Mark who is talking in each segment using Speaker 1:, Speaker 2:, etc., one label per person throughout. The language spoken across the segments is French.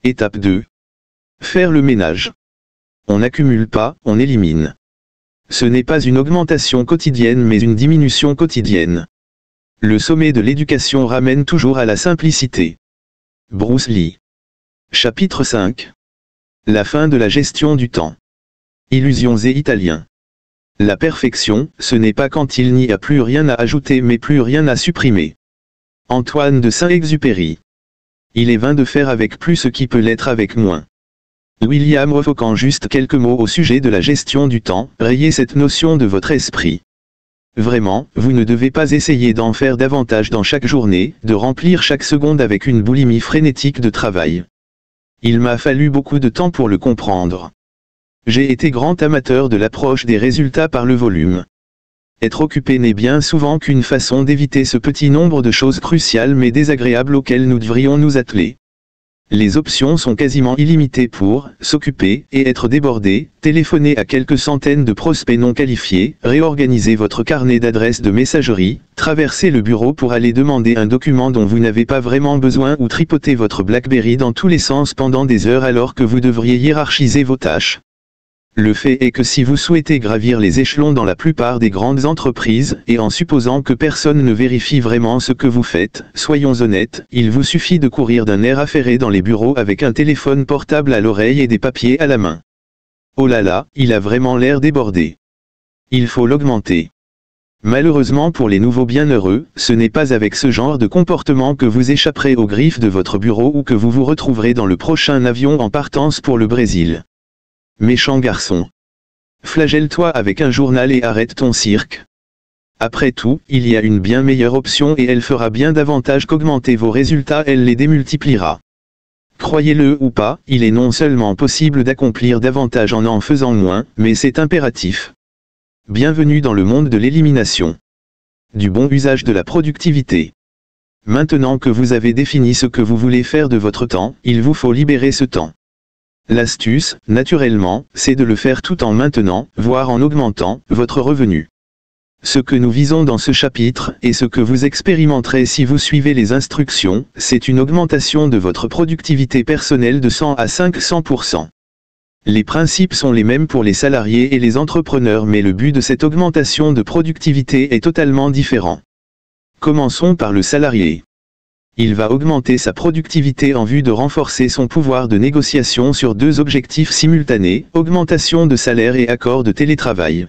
Speaker 1: Étape 2. Faire le ménage. On n'accumule pas, on élimine. Ce n'est pas une augmentation quotidienne mais une diminution quotidienne. Le sommet de l'éducation ramène toujours à la simplicité. Bruce Lee. Chapitre 5. La fin de la gestion du temps. Illusions et Italiens. La perfection, ce n'est pas quand il n'y a plus rien à ajouter mais plus rien à supprimer. Antoine de Saint-Exupéry. Il est vain de faire avec plus ce qui peut l'être avec moins. William Revoquant. Juste quelques mots au sujet de la gestion du temps, rayez cette notion de votre esprit. Vraiment, vous ne devez pas essayer d'en faire davantage dans chaque journée, de remplir chaque seconde avec une boulimie frénétique de travail. Il m'a fallu beaucoup de temps pour le comprendre. J'ai été grand amateur de l'approche des résultats par le volume. Être occupé n'est bien souvent qu'une façon d'éviter ce petit nombre de choses cruciales mais désagréables auxquelles nous devrions nous atteler. Les options sont quasiment illimitées pour s'occuper et être débordé, téléphoner à quelques centaines de prospects non qualifiés, réorganiser votre carnet d'adresses de messagerie, traverser le bureau pour aller demander un document dont vous n'avez pas vraiment besoin ou tripoter votre BlackBerry dans tous les sens pendant des heures alors que vous devriez hiérarchiser vos tâches. Le fait est que si vous souhaitez gravir les échelons dans la plupart des grandes entreprises, et en supposant que personne ne vérifie vraiment ce que vous faites, soyons honnêtes, il vous suffit de courir d'un air affairé dans les bureaux avec un téléphone portable à l'oreille et des papiers à la main. Oh là là, il a vraiment l'air débordé. Il faut l'augmenter. Malheureusement pour les nouveaux bienheureux, ce n'est pas avec ce genre de comportement que vous échapperez aux griffes de votre bureau ou que vous vous retrouverez dans le prochain avion en partance pour le Brésil. Méchant garçon. Flagelle-toi avec un journal et arrête ton cirque. Après tout, il y a une bien meilleure option et elle fera bien davantage qu'augmenter vos résultats, elle les démultipliera. Croyez-le ou pas, il est non seulement possible d'accomplir davantage en faisant moins, mais c'est impératif. Bienvenue dans le monde de l'élimination. Du bon usage de la productivité. Maintenant que vous avez défini ce que vous voulez faire de votre temps, il vous faut libérer ce temps. L'astuce, naturellement, c'est de le faire tout en maintenant, voire en augmentant, votre revenu. Ce que nous visons dans ce chapitre, et ce que vous expérimenterez si vous suivez les instructions, c'est une augmentation de votre productivité personnelle de 100 à 500%. Les principes sont les mêmes pour les salariés et les entrepreneurs mais le but de cette augmentation de productivité est totalement différent. Commençons par le salarié. Il va augmenter sa productivité en vue de renforcer son pouvoir de négociation sur deux objectifs simultanés, augmentation de salaire et accord de télétravail.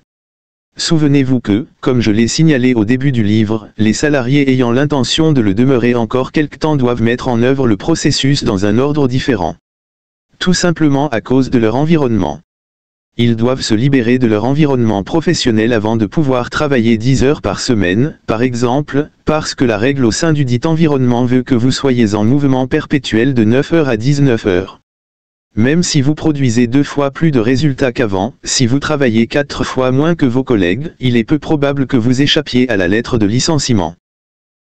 Speaker 1: Souvenez-vous que, comme je l'ai signalé au début du livre, les salariés ayant l'intention de le demeurer encore quelque temps doivent mettre en œuvre le processus dans un ordre différent. Tout simplement à cause de leur environnement. Ils doivent se libérer de leur environnement professionnel avant de pouvoir travailler 10 heures par semaine, par exemple, parce que la règle au sein du dit environnement veut que vous soyez en mouvement perpétuel de 9 heures à 19 heures. Même si vous produisez 2 fois plus de résultats qu'avant, si vous travaillez 4 fois moins que vos collègues, il est peu probable que vous échappiez à la lettre de licenciement.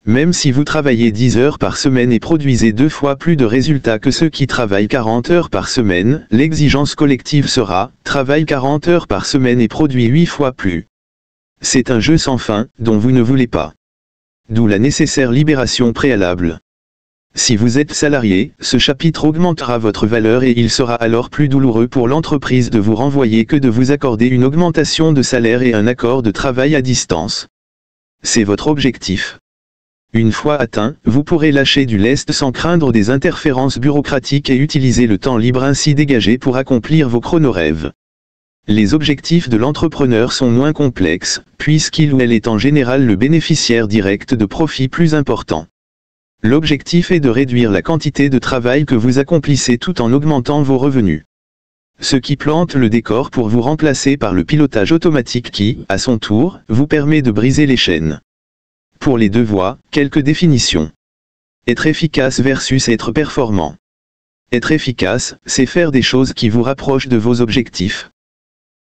Speaker 1: Même si vous travaillez 10 heures par semaine et produisez 2 fois plus de résultats que ceux qui travaillent 40 heures par semaine, l'exigence collective sera « travaille 40 heures par semaine et produit 8 fois plus ». C'est un jeu sans fin, dont vous ne voulez pas. D'où la nécessaire libération préalable. Si vous êtes salarié, ce chapitre augmentera votre valeur et il sera alors plus douloureux pour l'entreprise de vous renvoyer que de vous accorder une augmentation de salaire et un accord de travail à distance. C'est votre objectif. Une fois atteint, vous pourrez lâcher du lest sans craindre des interférences bureaucratiques et utiliser le temps libre ainsi dégagé pour accomplir vos chronorêves. Les objectifs de l'entrepreneur sont moins complexes, puisqu'il ou elle est en général le bénéficiaire direct de profits plus importants. L'objectif est de réduire la quantité de travail que vous accomplissez tout en augmentant vos revenus. Ce qui plante le décor pour vous remplacer par le pilotage automatique qui, à son tour, vous permet de briser les chaînes. Pour les deux voies, quelques définitions. Être efficace versus être performant. Être efficace, c'est faire des choses qui vous rapprochent de vos objectifs.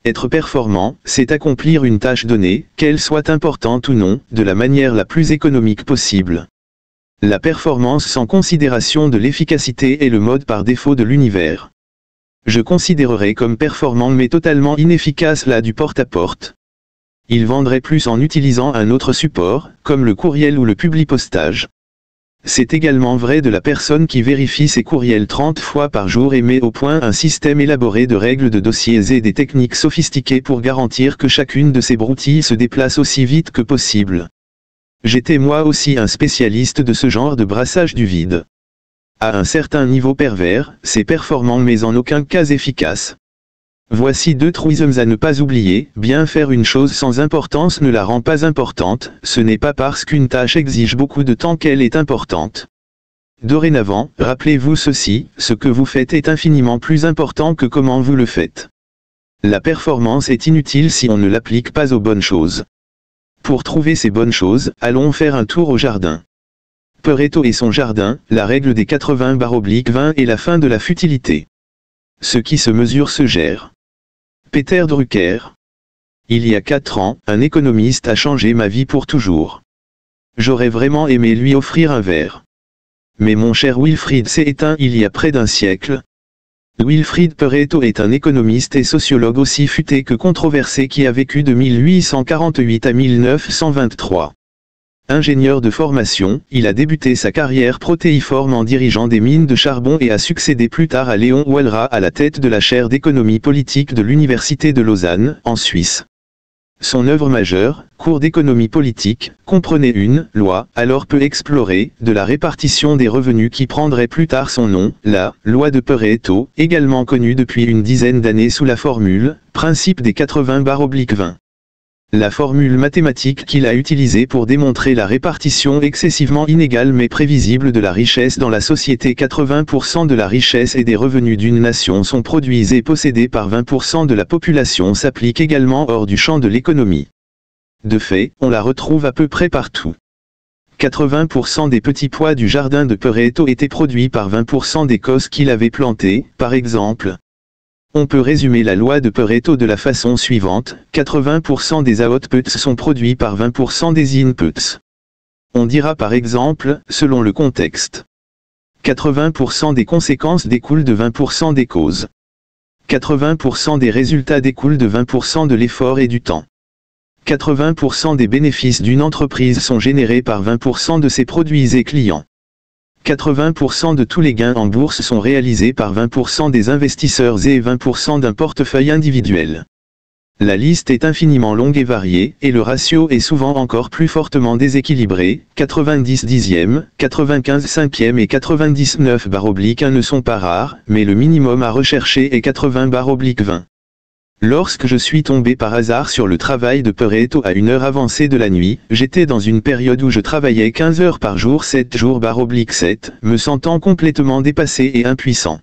Speaker 1: Être performant, c'est accomplir une tâche donnée, qu'elle soit importante ou non, de la manière la plus économique possible. La performance sans considération de l'efficacité est le mode par défaut de l'univers. Je considérerais comme performant mais totalement inefficace là du porte-à-porte. Il vendrait plus en utilisant un autre support, comme le courriel ou le publipostage. C'est également vrai de la personne qui vérifie ses courriels 30 fois par jour et met au point un système élaboré de règles de dossiers et des techniques sophistiquées pour garantir que chacune de ces broutilles se déplace aussi vite que possible. J'étais moi aussi un spécialiste de ce genre de brassage du vide. À un certain niveau pervers, c'est performant mais en aucun cas efficace. Voici 2 truismes à ne pas oublier. Bien faire une chose sans importance ne la rend pas importante, ce n'est pas parce qu'une tâche exige beaucoup de temps qu'elle est importante. Dorénavant, rappelez-vous ceci, ce que vous faites est infiniment plus important que comment vous le faites. La performance est inutile si on ne l'applique pas aux bonnes choses. Pour trouver ces bonnes choses, allons faire un tour au jardin. Pareto et son jardin, la règle des 80/20 et la fin de la futilité. Ce qui se mesure se gère. Peter Drucker. Il y a 4 ans, un économiste a changé ma vie pour toujours. J'aurais vraiment aimé lui offrir un verre. Mais mon cher Wilfried s'est éteint il y a près d'un siècle. Wilfried Pareto est un économiste et sociologue aussi futé que controversé qui a vécu de 1848 à 1923. Ingénieur de formation, il a débuté sa carrière protéiforme en dirigeant des mines de charbon et a succédé plus tard à Léon Walras à la tête de la chaire d'économie politique de l'Université de Lausanne, en Suisse. Son œuvre majeure, Cours d'économie politique, comprenait une loi, alors peu explorée, de la répartition des revenus qui prendrait plus tard son nom, la loi de Pareto, également connue depuis une dizaine d'années sous la formule, principe des 80/20. La formule mathématique qu'il a utilisée pour démontrer la répartition excessivement inégale mais prévisible de la richesse dans la société. 80% de la richesse et des revenus d'une nation sont produits et possédés par 20% de la population s'applique également hors du champ de l'économie. De fait, on la retrouve à peu près partout. 80% des petits pois du jardin de Pareto étaient produits par 20% des causes qu'il avait plantées, par exemple. On peut résumer la loi de Pareto de la façon suivante, 80% des outputs sont produits par 20% des inputs. On dira par exemple, selon le contexte. 80% des conséquences découlent de 20% des causes. 80% des résultats découlent de 20% de l'effort et du temps. 80% des bénéfices d'une entreprise sont générés par 20% de ses produits et clients. 80% de tous les gains en bourse sont réalisés par 20% des investisseurs et 20% d'un portefeuille individuel. La liste est infiniment longue et variée, et le ratio est souvent encore plus fortement déséquilibré, 90 dixièmes, 95 cinquièmes et 99/1 ne sont pas rares, mais le minimum à rechercher est 80/20. Lorsque je suis tombé par hasard sur le travail de Pareto à une heure avancée de la nuit, j'étais dans une période où je travaillais 15 heures par jour 7 jours/7, me sentant complètement dépassé et impuissant.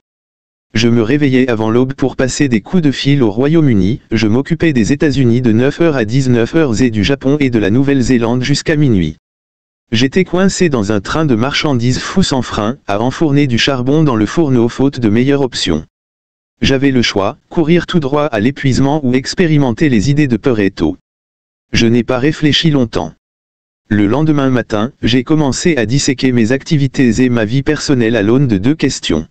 Speaker 1: Je me réveillais avant l'aube pour passer des coups de fil au Royaume-Uni, je m'occupais des États-Unis de 9h à 19h et du Japon et de la Nouvelle-Zélande jusqu'à minuit. J'étais coincé dans un train de marchandises fou sans frein, à enfourner du charbon dans le fourneau faute de meilleure option. J'avais le choix, courir tout droit à l'épuisement ou expérimenter les idées de Pareto. Je n'ai pas réfléchi longtemps. Le lendemain matin, j'ai commencé à disséquer mes activités et ma vie personnelle à l'aune de 2 questions.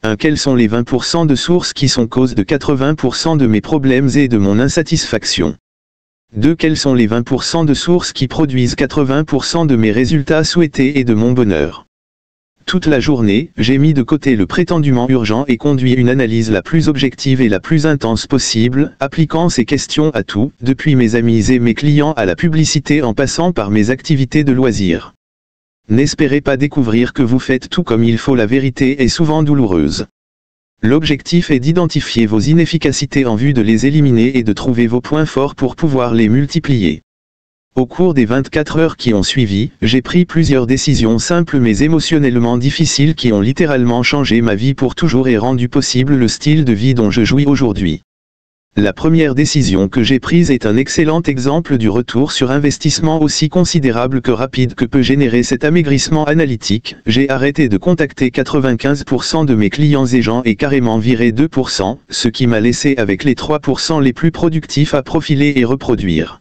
Speaker 1: 1. Quels sont les 20% de sources qui sont cause de 80% de mes problèmes et de mon insatisfaction? 2. Quels sont les 20% de sources qui produisent 80% de mes résultats souhaités et de mon bonheur? Toute la journée, j'ai mis de côté le prétendument urgent et conduit une analyse la plus objective et la plus intense possible, appliquant ces questions à tout, depuis mes amis et mes clients à la publicité en passant par mes activités de loisirs. N'espérez pas découvrir que vous faites tout comme il faut, la vérité est souvent douloureuse. L'objectif est d'identifier vos inefficacités en vue de les éliminer et de trouver vos points forts pour pouvoir les multiplier. Au cours des 24 heures qui ont suivi, j'ai pris plusieurs décisions simples mais émotionnellement difficiles qui ont littéralement changé ma vie pour toujours et rendu possible le style de vie dont je jouis aujourd'hui. La première décision que j'ai prise est un excellent exemple du retour sur investissement aussi considérable que rapide que peut générer cet amaigrissement analytique. J'ai arrêté de contacter 95% de mes clients et j'en ai carrément viré 2%, ce qui m'a laissé avec les 3% les plus productifs à profiler et reproduire.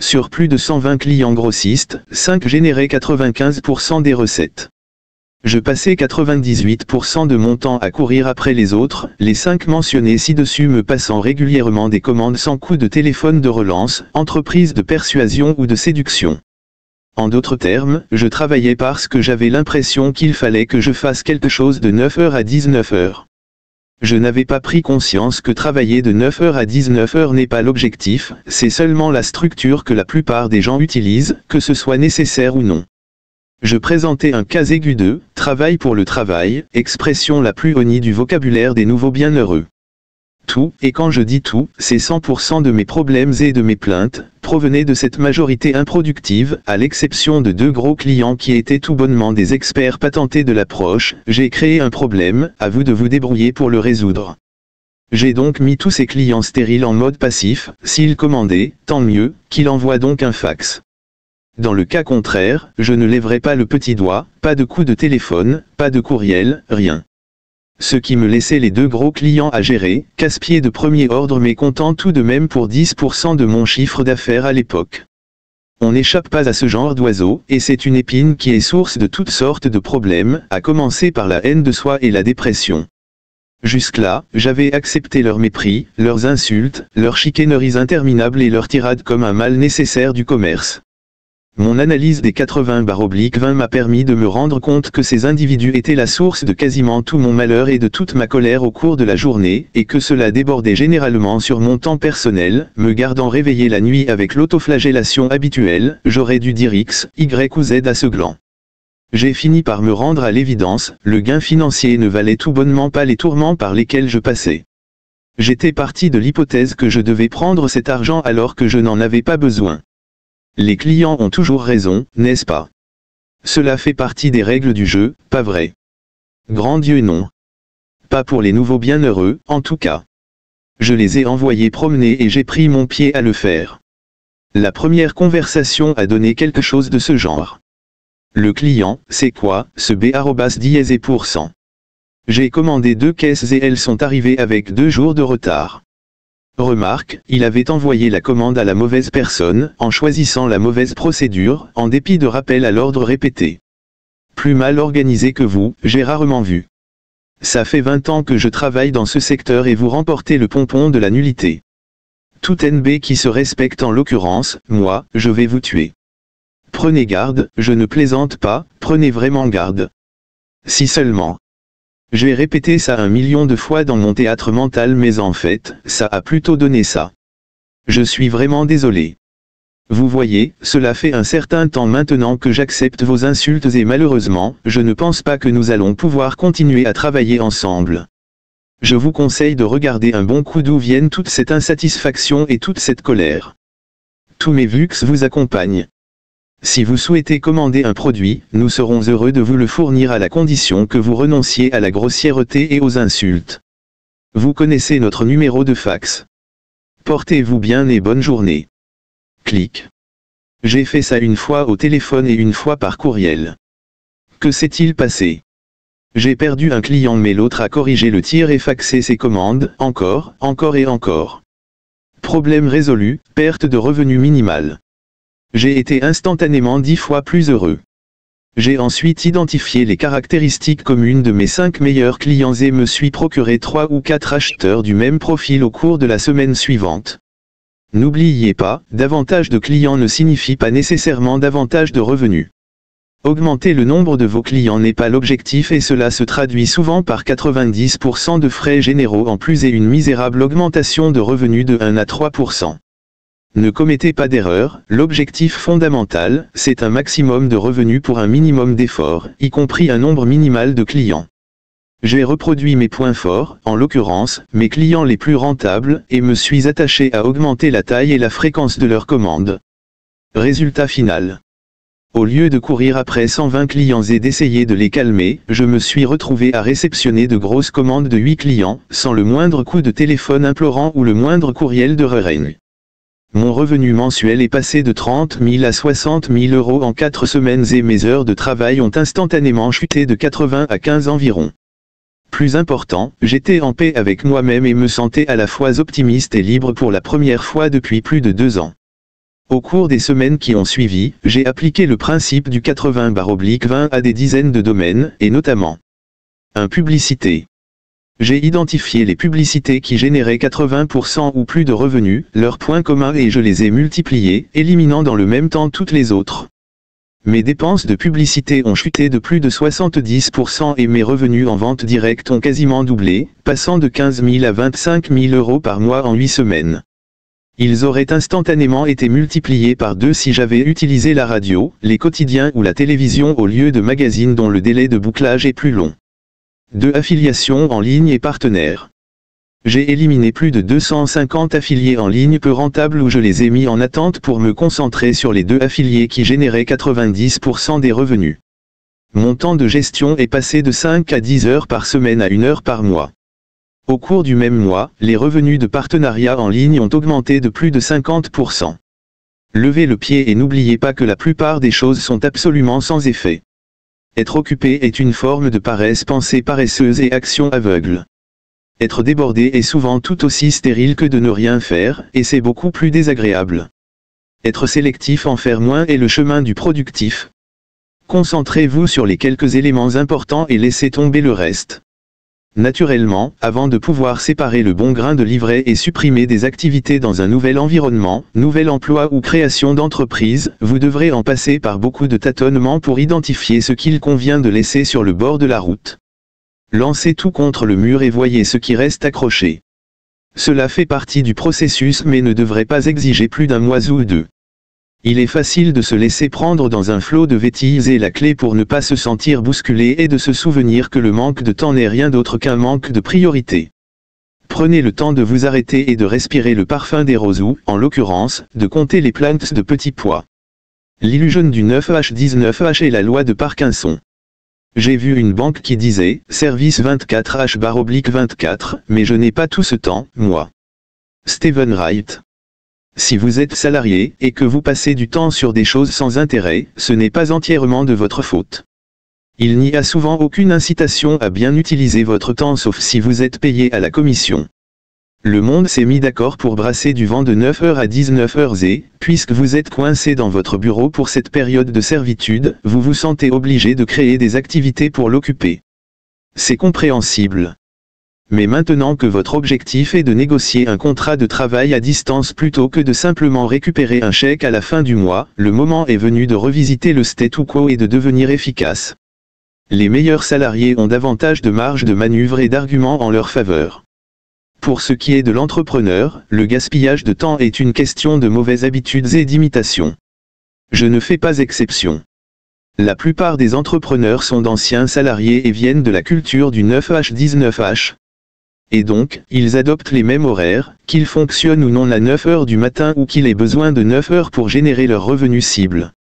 Speaker 1: Sur plus de 120 clients grossistes, 5 généraient 95% des recettes. Je passais 98% de mon temps à courir après les autres, les 5 mentionnés ci-dessus me passant régulièrement des commandes sans coup de téléphone de relance, entreprise de persuasion ou de séduction. En d'autres termes, je travaillais parce que j'avais l'impression qu'il fallait que je fasse quelque chose de 9 heures à 19 heures. Je n'avais pas pris conscience que travailler de 9 heures à 19 heures n'est pas l'objectif, c'est seulement la structure que la plupart des gens utilisent, que ce soit nécessaire ou non. Je présentais un cas aigu de « travail pour le travail », expression la plus honnie du vocabulaire des nouveaux bienheureux. Tout, et quand je dis tout, c'est 100% de mes problèmes et de mes plaintes, provenaient de cette majorité improductive, à l'exception de 2 gros clients qui étaient tout bonnement des experts patentés de l'approche. J'ai créé un problème, à vous de vous débrouiller pour le résoudre. J'ai donc mis tous ces clients stériles en mode passif, s'ils commandaient, tant mieux, qu'ils envoient donc un fax. Dans le cas contraire, je ne lèverai pas le petit doigt, pas de coup de téléphone, pas de courriel, rien. Ce qui me laissait les 2 gros clients à gérer, casse-pied de premier ordre mais comptant tout de même pour 10% de mon chiffre d'affaires à l'époque. On n'échappe pas à ce genre d'oiseau, et c'est une épine qui est source de toutes sortes de problèmes, à commencer par la haine de soi et la dépression. Jusque-là, j'avais accepté leur mépris, leurs insultes, leurs chicaneries interminables et leurs tirades comme un mal nécessaire du commerce. Mon analyse des 80/20 m'a permis de me rendre compte que ces individus étaient la source de quasiment tout mon malheur et de toute ma colère au cours de la journée, et que cela débordait généralement sur mon temps personnel, me gardant réveillé la nuit avec l'autoflagellation habituelle, j'aurais dû dire X, Y ou Z à ce gland. J'ai fini par me rendre à l'évidence, le gain financier ne valait tout bonnement pas les tourments par lesquels je passais. J'étais parti de l'hypothèse que je devais prendre cet argent alors que je n'en avais pas besoin. Les clients ont toujours raison, n'est-ce pas? Cela fait partie des règles du jeu, pas vrai? Grand Dieu non. Pas pour les nouveaux bienheureux, en tout cas. Je les ai envoyés promener et j'ai pris mon pied à le faire. La première conversation a donné quelque chose de ce genre. Le client, c'est quoi, ce B@ et %. J'ai commandé 2 caisses et elles sont arrivées avec 2 jours de retard. Remarque, il avait envoyé la commande à la mauvaise personne, en choisissant la mauvaise procédure, en dépit de rappels à l'ordre répétés. Plus mal organisé que vous, j'ai rarement vu. Ça fait 20 ans que je travaille dans ce secteur et vous remportez le pompon de la nullité. Tout NB qui se respecte en l'occurrence, moi, je vais vous tuer. Prenez garde, je ne plaisante pas, prenez vraiment garde. Si seulement. J'ai répété ça 1 million de fois dans mon théâtre mental mais en fait, ça a plutôt donné ça. Je suis vraiment désolé. Vous voyez, cela fait un certain temps maintenant que j'accepte vos insultes et malheureusement, je ne pense pas que nous allons pouvoir continuer à travailler ensemble. Je vous conseille de regarder un bon coup d'où viennent toute cette insatisfaction et toute cette colère. Tous mes VUX vous accompagnent. Si vous souhaitez commander un produit, nous serons heureux de vous le fournir à la condition que vous renonciez à la grossièreté et aux insultes. Vous connaissez notre numéro de fax. Portez-vous bien et bonne journée. Clic. J'ai fait ça une fois au téléphone et une fois par courriel. Que s'est-il passé? J'ai perdu un client mais l'autre a corrigé le tir et faxé ses commandes, encore et encore. Problème résolu, perte de revenus minimale. J'ai été instantanément 10 fois plus heureux. J'ai ensuite identifié les caractéristiques communes de mes 5 meilleurs clients et me suis procuré 3 ou 4 acheteurs du même profil au cours de la semaine suivante. N'oubliez pas, davantage de clients ne signifie pas nécessairement davantage de revenus. Augmenter le nombre de vos clients n'est pas l'objectif et cela se traduit souvent par 90% de frais généraux en plus et une misérable augmentation de revenus de 1 à 3%. Ne commettez pas d'erreur, l'objectif fondamental, c'est un maximum de revenus pour un minimum d'efforts, y compris un nombre minimal de clients. J'ai reproduit mes points forts, en l'occurrence, mes clients les plus rentables, et me suis attaché à augmenter la taille et la fréquence de leurs commandes. Résultat final. Au lieu de courir après 120 clients et d'essayer de les calmer, je me suis retrouvé à réceptionner de grosses commandes de 8 clients, sans le moindre coup de téléphone implorant ou le moindre courriel de règne. Mon revenu mensuel est passé de 30 000 à 60 000 euros en 4 semaines et mes heures de travail ont instantanément chuté de 80 à 15 environ. Plus important, j'étais en paix avec moi-même et me sentais à la fois optimiste et libre pour la première fois depuis plus de 2 ans. Au cours des semaines qui ont suivi, j'ai appliqué le principe du 80/20 à des dizaines de domaines, et notamment 1. Publicité. J'ai identifié les publicités qui généraient 80% ou plus de revenus, leurs points communs et je les ai multipliés, éliminant dans le même temps toutes les autres. Mes dépenses de publicité ont chuté de plus de 70% et mes revenus en vente directe ont quasiment doublé, passant de 15 000 à 25 000 euros par mois en 8 semaines. Ils auraient instantanément été multipliés par 2 si j'avais utilisé la radio, les quotidiens ou la télévision au lieu de magazines dont le délai de bouclage est plus long. 2. Affiliations en ligne et partenaires. J'ai éliminé plus de 250 affiliés en ligne peu rentables où je les ai mis en attente pour me concentrer sur les 2 affiliés qui généraient 90% des revenus. Mon temps de gestion est passé de 5 à 10 heures par semaine à 1 heure par mois. Au cours du même mois, les revenus de partenariat en ligne ont augmenté de plus de 50%. Levez le pied et n'oubliez pas que la plupart des choses sont absolument sans effet. Être occupé est une forme de paresse, pensée paresseuse et action aveugle. Être débordé est souvent tout aussi stérile que de ne rien faire, et c'est beaucoup plus désagréable. Être sélectif en faire moins est le chemin du productif. Concentrez-vous sur les quelques éléments importants et laissez tomber le reste. Naturellement, avant de pouvoir séparer le bon grain de l'ivraie et supprimer des activités dans un nouvel environnement, nouvel emploi ou création d'entreprise, vous devrez en passer par beaucoup de tâtonnements pour identifier ce qu'il convient de laisser sur le bord de la route. Lancez tout contre le mur et voyez ce qui reste accroché. Cela fait partie du processus mais ne devrait pas exiger plus d'un mois ou 2. Il est facile de se laisser prendre dans un flot de bêtises et la clé pour ne pas se sentir bousculé est de se souvenir que le manque de temps n'est rien d'autre qu'un manque de priorité. Prenez le temps de vous arrêter et de respirer le parfum des roses ou, en l'occurrence, de compter les plantes de petits pois. L'illusion du 9H19H est la loi de Parkinson. J'ai vu une banque qui disait « Service 24H/24, mais je n'ai pas tout ce temps, moi. » Stephen Wright. Si vous êtes salarié, et que vous passez du temps sur des choses sans intérêt, ce n'est pas entièrement de votre faute. Il n'y a souvent aucune incitation à bien utiliser votre temps sauf si vous êtes payé à la commission. Le monde s'est mis d'accord pour brasser du vent de 9h à 19h et, puisque vous êtes coincé dans votre bureau pour cette période de servitude, vous vous sentez obligé de créer des activités pour l'occuper. C'est compréhensible. Mais maintenant que votre objectif est de négocier un contrat de travail à distance plutôt que de simplement récupérer un chèque à la fin du mois, le moment est venu de revisiter le statu quo et de devenir efficace. Les meilleurs salariés ont davantage de marge de manœuvre et d'arguments en leur faveur. Pour ce qui est de l'entrepreneur, le gaspillage de temps est une question de mauvaises habitudes et d'imitation. Je ne fais pas exception. La plupart des entrepreneurs sont d'anciens salariés et viennent de la culture du 9H19H. Et donc, ils adoptent les mêmes horaires, qu'ils fonctionnent ou non à 9 heures du matin ou qu'ils aient besoin de 9 heures pour générer leur revenu cible.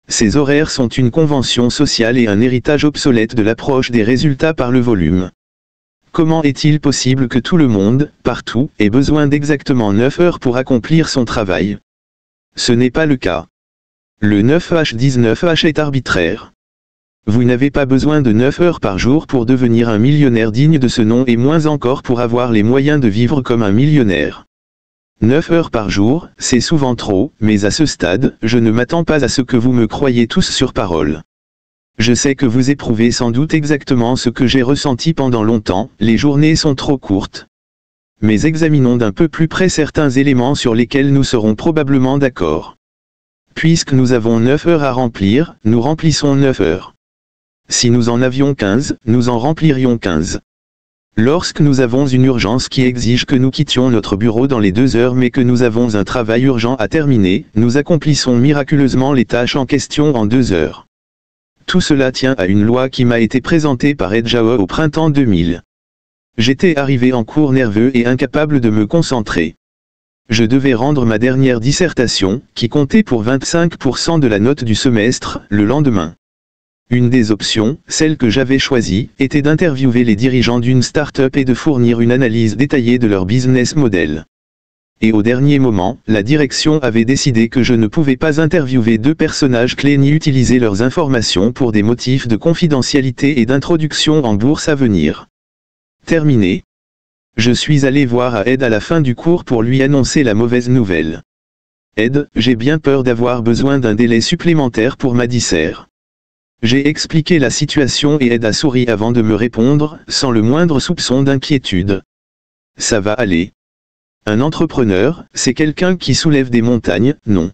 Speaker 1: Ces horaires sont une convention sociale et un héritage obsolète de l'approche des résultats par le volume. Comment est-il possible que tout le monde, partout, ait besoin d'exactement 9 heures pour accomplir son travail? Ce n'est pas le cas. Le 9H19H est arbitraire. Vous n'avez pas besoin de 9 heures par jour pour devenir un millionnaire digne de ce nom et moins encore pour avoir les moyens de vivre comme un millionnaire. 9 heures par jour, c'est souvent trop, mais à ce stade, je ne m'attends pas à ce que vous me croyiez tous sur parole. Je sais que vous éprouvez sans doute exactement ce que j'ai ressenti pendant longtemps, les journées sont trop courtes. Mais examinons d'un peu plus près certains éléments sur lesquels nous serons probablement d'accord. Puisque nous avons 9 heures à remplir, nous remplissons 9 heures. Si nous en avions 15, nous en remplirions 15. Lorsque nous avons une urgence qui exige que nous quittions notre bureau dans les 2 heures mais que nous avons un travail urgent à terminer, nous accomplissons miraculeusement les tâches en question en 2 heures. Tout cela tient à une loi qui m'a été présentée par Ed Jao au printemps 2000. J'étais arrivé en cours nerveux et incapable de me concentrer. Je devais rendre ma dernière dissertation, qui comptait pour 25% de la note du semestre, le lendemain. Une des options, celle que j'avais choisie, était d'interviewer les dirigeants d'une start-up et de fournir une analyse détaillée de leur business model. Et au dernier moment, la direction avait décidé que je ne pouvais pas interviewer 2 personnages clés ni utiliser leurs informations pour des motifs de confidentialité et d'introduction en bourse à venir. Terminé. Je suis allé voir à Ed à la fin du cours pour lui annoncer la mauvaise nouvelle. Ed, j'ai bien peur d'avoir besoin d'un délai supplémentaire pour ma dissert. J'ai expliqué la situation et Ed a souri avant de me répondre, sans le moindre soupçon d'inquiétude. Ça va aller. Un entrepreneur, c'est quelqu'un qui soulève des montagnes, non.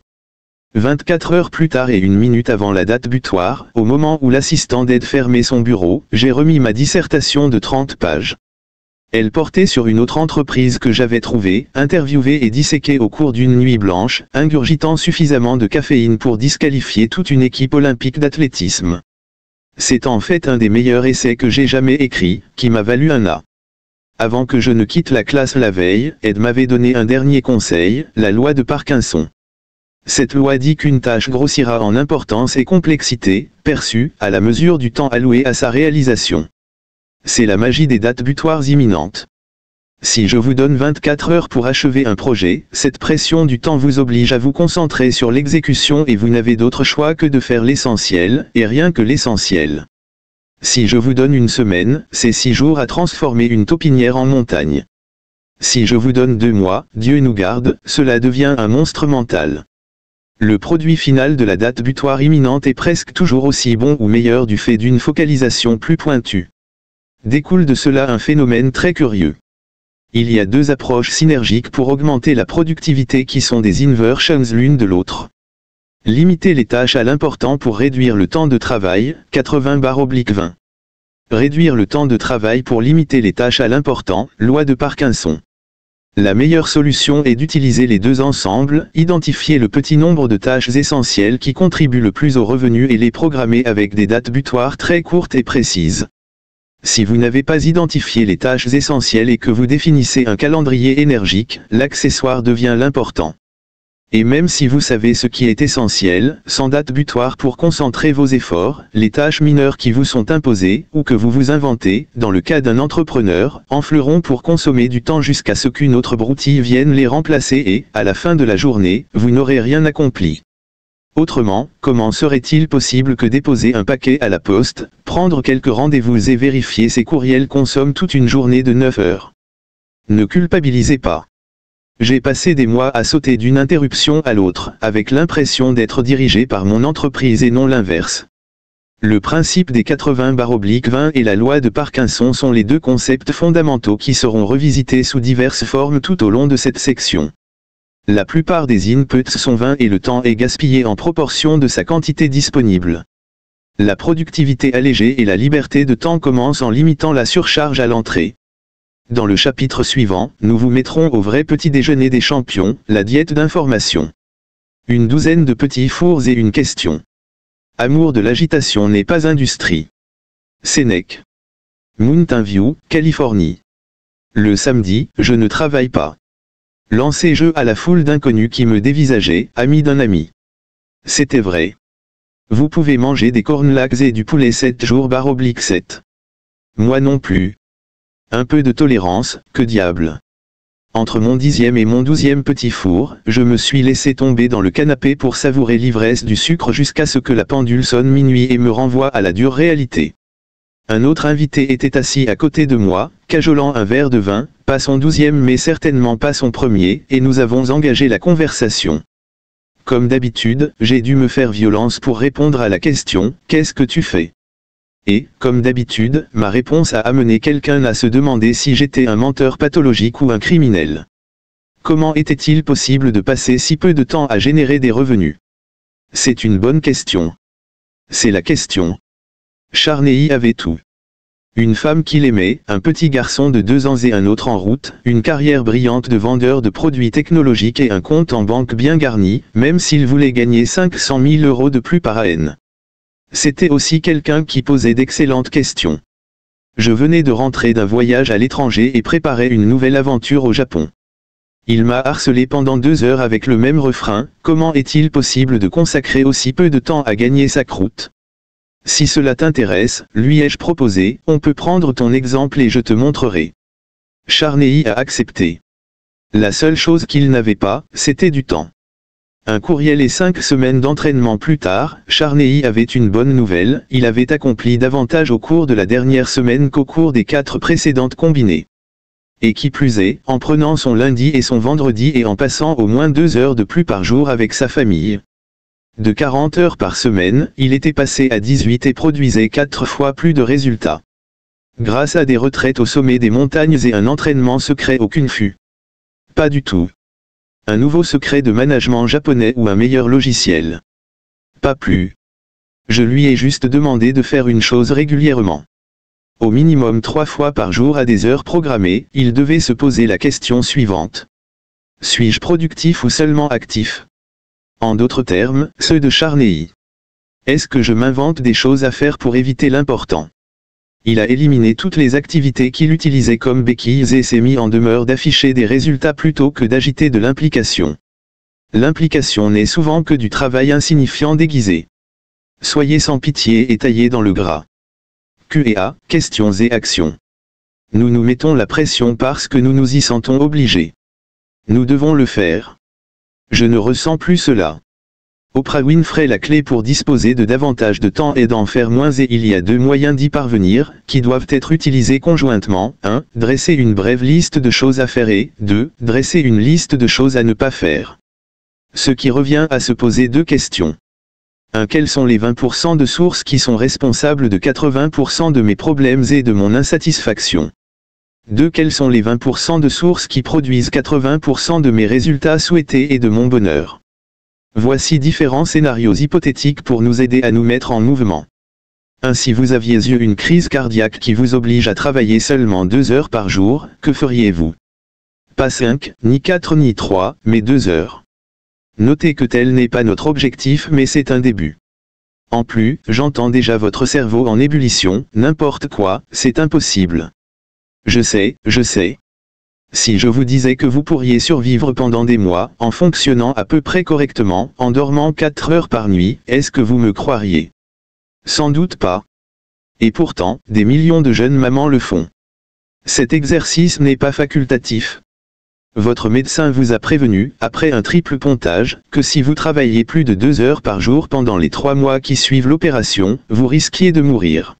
Speaker 1: 24 heures plus tard et 1 minute avant la date butoir, au moment où l'assistant d'aide fermait son bureau, j'ai remis ma dissertation de 30 pages. Elle portait sur une autre entreprise que j'avais trouvée, interviewée et disséquée au cours d'une nuit blanche, ingurgitant suffisamment de caféine pour disqualifier toute une équipe olympique d'athlétisme. C'est en fait un des meilleurs essais que j'ai jamais écrit, qui m'a valu un A. Avant que je ne quitte la classe la veille, Ed m'avait donné un dernier conseil, la loi de Parkinson. Cette loi dit qu'une tâche grossira en importance et complexité, perçue, à la mesure du temps alloué à sa réalisation. C'est la magie des dates butoirs imminentes. Si je vous donne 24 heures pour achever un projet, cette pression du temps vous oblige à vous concentrer sur l'exécution et vous n'avez d'autre choix que de faire l'essentiel, et rien que l'essentiel. Si je vous donne une semaine, c'est 6 jours à transformer une taupinière en montagne. Si je vous donne 2 mois, Dieu nous garde, cela devient un monstre mental. Le produit final de la date butoir imminente est presque toujours aussi bon ou meilleur du fait d'une focalisation plus pointue. Découle de cela un phénomène très curieux. Il y a 2 approches synergiques pour augmenter la productivité qui sont des inversions l'une de l'autre. Limiter les tâches à l'important pour réduire le temps de travail, 80/20. Réduire le temps de travail pour limiter les tâches à l'important, loi de Parkinson. La meilleure solution est d'utiliser les deux ensemble, identifier le petit nombre de tâches essentielles qui contribuent le plus au revenu et les programmer avec des dates butoirs très courtes et précises. Si vous n'avez pas identifié les tâches essentielles et que vous définissez un calendrier énergique, l'accessoire devient l'important. Et même si vous savez ce qui est essentiel, sans date butoir pour concentrer vos efforts, les tâches mineures qui vous sont imposées, ou que vous vous inventez, dans le cas d'un entrepreneur, enfleront pour consommer du temps jusqu'à ce qu'une autre broutille vienne les remplacer et, à la fin de la journée, vous n'aurez rien accompli. Autrement, comment serait-il possible que déposer un paquet à la poste, prendre quelques rendez-vous et vérifier ses courriels consomment toute une journée de 9 heures? Ne culpabilisez pas. J'ai passé des mois à sauter d'une interruption à l'autre, avec l'impression d'être dirigé par mon entreprise et non l'inverse. Le principe des 80/20 et la loi de Parkinson sont les deux concepts fondamentaux qui seront revisités sous diverses formes tout au long de cette section. La plupart des inputs sont vains et le temps est gaspillé en proportion de sa quantité disponible. La productivité allégée et la liberté de temps commencent en limitant la surcharge à l'entrée. Dans le chapitre suivant, nous vous mettrons au vrai petit déjeuner des champions, la diète d'information. Une douzaine de petits fours et une question. Amour de l'agitation n'est pas industrie. Sénèque. Mountain View, Californie. Le samedi, je ne travaille pas. Lancer jeu à la foule d'inconnus qui me dévisageaient, ami d'un ami. C'était vrai. Vous pouvez manger des cornlags et du poulet 7 jours/7. Moi non plus. Un peu de tolérance, que diable. Entre mon 10e et mon 12e petit four, je me suis laissé tomber dans le canapé pour savourer l'ivresse du sucre jusqu'à ce que la pendule sonne minuit et me renvoie à la dure réalité. Un autre invité était assis à côté de moi, cajolant un verre de vin, pas son 12e mais certainement pas son premier, et nous avons engagé la conversation. Comme d'habitude, j'ai dû me faire violence pour répondre à la question « Qu'est-ce que tu fais ?» Et, comme d'habitude, ma réponse a amené quelqu'un à se demander si j'étais un menteur pathologique ou un criminel. Comment était-il possible de passer si peu de temps à générer des revenus? C'est une bonne question. C'est la question. Charney avait tout. Une femme qu'il aimait, un petit garçon de 2 ans et un autre en route, une carrière brillante de vendeur de produits technologiques et un compte en banque bien garni, même s'il voulait gagner 500 000 € de plus par an. C'était aussi quelqu'un qui posait d'excellentes questions. Je venais de rentrer d'un voyage à l'étranger et préparais une nouvelle aventure au Japon. Il m'a harcelé pendant 2 heures avec le même refrain, comment est-il possible de consacrer aussi peu de temps à gagner sa croûte? Si cela t'intéresse, lui ai-je proposé, on peut prendre ton exemple et je te montrerai. Charney a accepté. La seule chose qu'il n'avait pas, c'était du temps. Un courriel et 5 semaines d'entraînement plus tard, Charney avait une bonne nouvelle, il avait accompli davantage au cours de la dernière semaine qu'au cours des 4 précédentes combinées. Et qui plus est, en prenant son lundi et son vendredi et en passant au moins 2 heures de plus par jour avec sa famille. De 40 heures par semaine, il était passé à 18 et produisait 4 fois plus de résultats. Grâce à des retraites au sommet des montagnes et un entraînement secret au Kung Fu. Pas du tout. Un nouveau secret de management japonais ou un meilleur logiciel. Pas plus. Je lui ai juste demandé de faire une chose régulièrement. Au minimum 3 fois par jour à des heures programmées, il devait se poser la question suivante. Suis-je productif ou seulement actif? En d'autres termes, ceux de Charney. Est-ce que je m'invente des choses à faire pour éviter l'important? Il a éliminé toutes les activités qu'il utilisait comme béquilles et s'est mis en demeure d'afficher des résultats plutôt que d'agiter de l'implication. L'implication n'est souvent que du travail insignifiant déguisé. Soyez sans pitié et taillez dans le gras. Q&A, questions et actions. Nous nous mettons la pression parce que nous nous y sentons obligés. Nous devons le faire. Je ne ressens plus cela. Oprah Winfrey, la clé pour disposer de davantage de temps est d'en faire moins et il y a 2 moyens d'y parvenir, qui doivent être utilisés conjointement. 1. Dresser une brève liste de choses à faire et 2. Dresser une liste de choses à ne pas faire. Ce qui revient à se poser 2 questions. 1. Quels sont les 20% de sources qui sont responsables de 80% de mes problèmes et de mon insatisfaction? 2. Quels sont les 20% de sources qui produisent 80% de mes résultats souhaités et de mon bonheur? Voici différents scénarios hypothétiques pour nous aider à nous mettre en mouvement. 1. Si vous aviez eu une crise cardiaque qui vous oblige à travailler seulement 2 heures par jour, que feriez-vous? Pas 5, ni 4 ni 3, mais 2 heures. Notez que tel n'est pas notre objectif mais c'est un début. En plus, j'entends déjà votre cerveau en ébullition, n'importe quoi, c'est impossible. Je sais. Si je vous disais que vous pourriez survivre pendant des mois, en fonctionnant à peu près correctement, en dormant 4 heures par nuit, est-ce que vous me croiriez? Sans doute pas. Et pourtant, des millions de jeunes mamans le font. Cet exercice n'est pas facultatif. Votre médecin vous a prévenu, après un triple pontage, que si vous travailliez plus de 2 heures par jour pendant les 3 mois qui suivent l'opération, vous risquiez de mourir.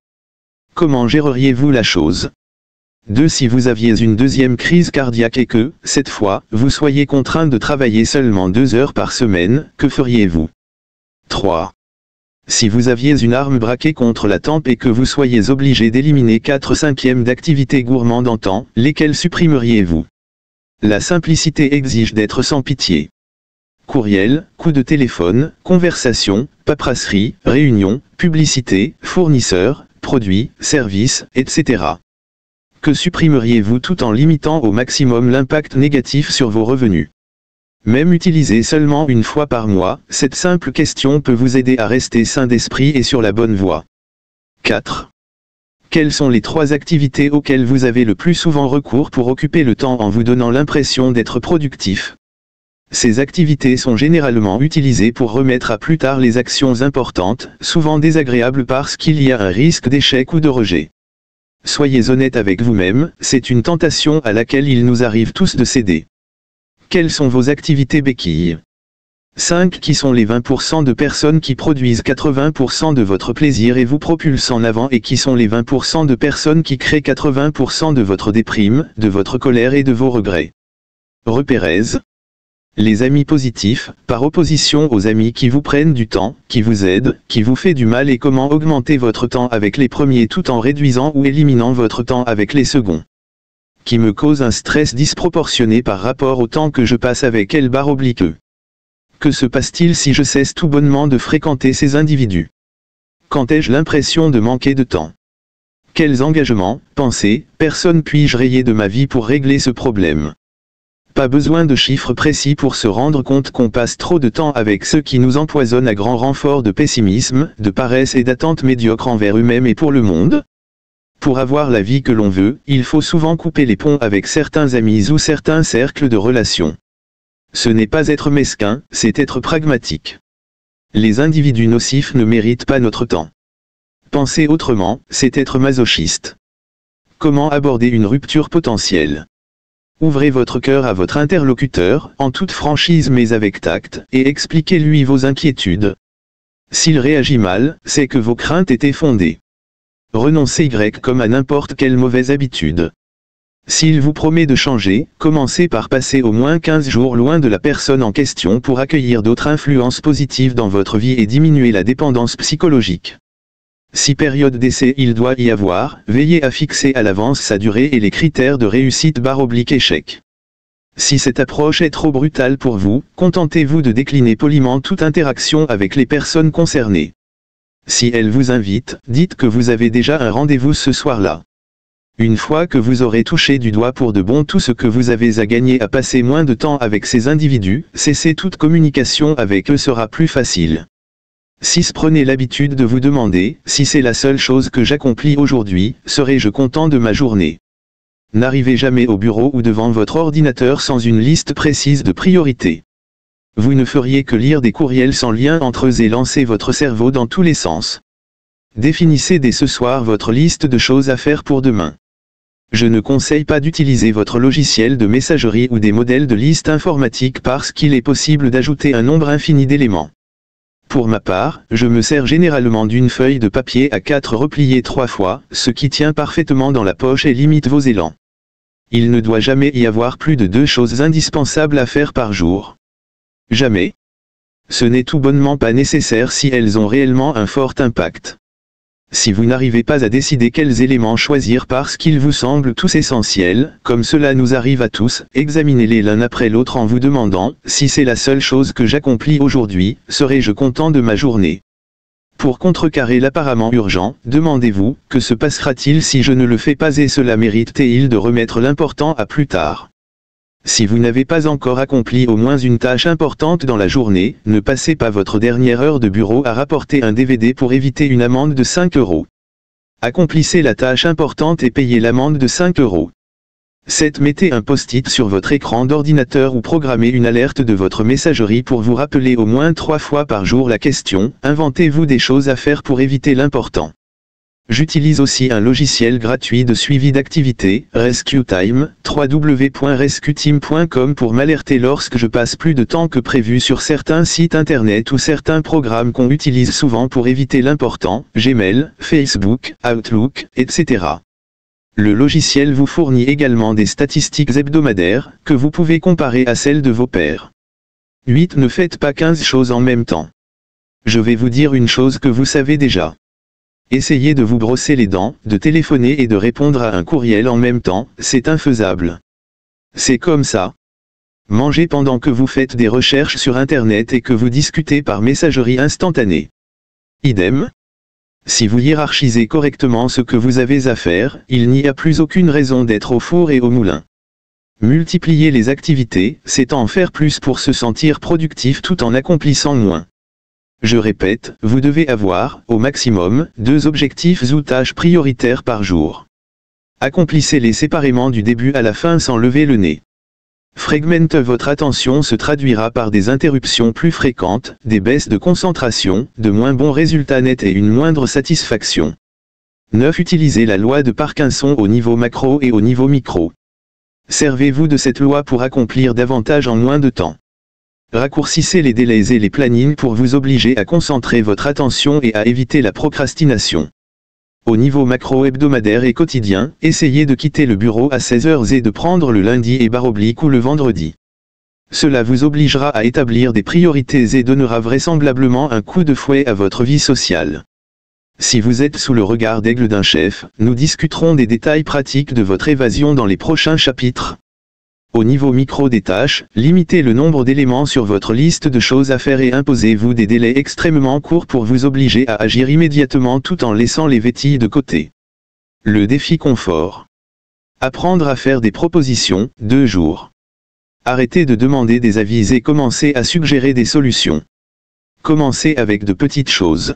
Speaker 1: Comment géreriez-vous la chose? 2. Si vous aviez une deuxième crise cardiaque et que, cette fois, vous soyez contraint de travailler seulement 2 heures par semaine, que feriez-vous? 3. Si vous aviez une arme braquée contre la tempe et que vous soyez obligé d'éliminer 4/5 d'activités gourmandes en temps, lesquelles supprimeriez-vous? La simplicité exige d'être sans pitié. Courriel, coup de téléphone, conversation, paperasserie, réunion, publicité, fournisseurs, produits, services, etc. Que supprimeriez-vous tout en limitant au maximum l'impact négatif sur vos revenus? Même utilisée seulement une fois par mois, cette simple question peut vous aider à rester sain d'esprit et sur la bonne voie. 4. Quelles sont les 3 activités auxquelles vous avez le plus souvent recours pour occuper le temps en vous donnant l'impression d'être productif? Ces activités sont généralement utilisées pour remettre à plus tard les actions importantes, souvent désagréables parce qu'il y a un risque d'échec ou de rejet. Soyez honnête avec vous-même, c'est une tentation à laquelle il nous arrive tous de céder. Quelles sont vos activités béquilles? 5. Qui sont les 20% de personnes qui produisent 80% de votre plaisir et vous propulsent en avant et qui sont les 20% de personnes qui créent 80% de votre déprime, de votre colère et de vos regrets? Repérez. Les amis positifs, par opposition aux amis qui vous prennent du temps, qui vous aident, qui vous fait du mal et comment augmenter votre temps avec les premiers tout en réduisant ou éliminant votre temps avec les seconds. Qui me cause un stress disproportionné par rapport au temps que je passe avec eux. Que se passe-t-il si je cesse tout bonnement de fréquenter ces individus? Quand ai-je l'impression de manquer de temps? Quels engagements, pensées, personnes puis-je rayer de ma vie pour régler ce problème? Pas besoin de chiffres précis pour se rendre compte qu'on passe trop de temps avec ceux qui nous empoisonnent à grand renfort de pessimisme, de paresse et d'attentes médiocres envers eux-mêmes et pour le monde. Pour avoir la vie que l'on veut, il faut souvent couper les ponts avec certains amis ou certains cercles de relations. Ce n'est pas être mesquin, c'est être pragmatique. Les individus nocifs ne méritent pas notre temps. Penser autrement, c'est être masochiste. Comment aborder une rupture potentielle? Ouvrez votre cœur à votre interlocuteur, en toute franchise mais avec tact, et expliquez-lui vos inquiétudes. S'il réagit mal, c'est que vos craintes étaient fondées. Renoncez comme à n'importe quelle mauvaise habitude. S'il vous promet de changer, commencez par passer au moins 15 jours loin de la personne en question pour accueillir d'autres influences positives dans votre vie et diminuer la dépendance psychologique. Si période d'essai il doit y avoir, veillez à fixer à l'avance sa durée et les critères de réussite /échec. Si cette approche est trop brutale pour vous, contentez-vous de décliner poliment toute interaction avec les personnes concernées. Si elles vous invitent, dites que vous avez déjà un rendez-vous ce soir-là. Une fois que vous aurez touché du doigt pour de bon tout ce que vous avez à gagner à passer moins de temps avec ces individus, cesser toute communication avec eux sera plus facile. 6. Prenez l'habitude de vous demander, si c'est la seule chose que j'accomplis aujourd'hui, serai-je content de ma journée? N'arrivez jamais au bureau ou devant votre ordinateur sans une liste précise de priorités. Vous ne feriez que lire des courriels sans lien entre eux et lancer votre cerveau dans tous les sens. Définissez dès ce soir votre liste de choses à faire pour demain. Je ne conseille pas d'utiliser votre logiciel de messagerie ou des modèles de liste informatique parce qu'il est possible d'ajouter un nombre infini d'éléments. Pour ma part, je me sers généralement d'une feuille de papier A4 repliée 3 fois, ce qui tient parfaitement dans la poche et limite vos élans. Il ne doit jamais y avoir plus de 2 choses indispensables à faire par jour. Jamais. Ce n'est tout bonnement pas nécessaire si elles ont réellement un fort impact. Si vous n'arrivez pas à décider quels éléments choisir parce qu'ils vous semblent tous essentiels, comme cela nous arrive à tous, examinez-les l'un après l'autre en vous demandant, si c'est la seule chose que j'accomplis aujourd'hui, serai-je content de ma journée? Pour contrecarrer l'apparemment urgent, demandez-vous, que se passera-t-il si je ne le fais pas et cela mérite-t-il de remettre l'important à plus tard? Si vous n'avez pas encore accompli au moins une tâche importante dans la journée, ne passez pas votre dernière heure de bureau à rapporter un DVD pour éviter une amende de 5 €. Accomplissez la tâche importante et payez l'amende de 5 €. 7. Mettez un post-it sur votre écran d'ordinateur ou programmez une alerte de votre messagerie pour vous rappeler au moins 3 fois par jour la question, inventez-vous des choses à faire pour éviter l'important. J'utilise aussi un logiciel gratuit de suivi d'activité, RescueTime, www.rescueteam.com pour m'alerter lorsque je passe plus de temps que prévu sur certains sites internet ou certains programmes qu'on utilise souvent pour éviter l'important, Gmail, Facebook, Outlook, etc. Le logiciel vous fournit également des statistiques hebdomadaires, que vous pouvez comparer à celles de vos pairs. 8. Ne faites pas 15 choses en même temps. Je vais vous dire une chose que vous savez déjà. Essayez de vous brosser les dents, de téléphoner et de répondre à un courriel en même temps, c'est infaisable. C'est comme ça. Mangez pendant que vous faites des recherches sur Internet et que vous discutez par messagerie instantanée. Idem. Si vous hiérarchisez correctement ce que vous avez à faire, il n'y a plus aucune raison d'être au four et au moulin. Multiplier les activités, c'est en faire plus pour se sentir productif tout en accomplissant moins. Je répète, vous devez avoir, au maximum, 2 objectifs ou tâches prioritaires par jour. Accomplissez-les séparément du début à la fin sans lever le nez. Fragmente votre attention se traduira par des interruptions plus fréquentes, des baisses de concentration, de moins bons résultats nets et une moindre satisfaction. 9. Utilisez la loi de Parkinson au niveau macro et au niveau micro. Servez-vous de cette loi pour accomplir davantage en moins de temps. Raccourcissez les délais et les plannings pour vous obliger à concentrer votre attention et à éviter la procrastination. Au niveau macro hebdomadaire et quotidien, essayez de quitter le bureau à 16 h et de prendre le lundi et / ou le vendredi. Cela vous obligera à établir des priorités et donnera vraisemblablement un coup de fouet à votre vie sociale. Si vous êtes sous le regard d'aigle d'un chef, nous discuterons des détails pratiques de votre évasion dans les prochains chapitres. Au niveau micro des tâches, limitez le nombre d'éléments sur votre liste de choses à faire et imposez-vous des délais extrêmement courts pour vous obliger à agir immédiatement tout en laissant les vétilles de côté. Le défi confort. Apprendre à faire des propositions, 2 jours. Arrêtez de demander des avis et commencez à suggérer des solutions. Commencez avec de petites choses.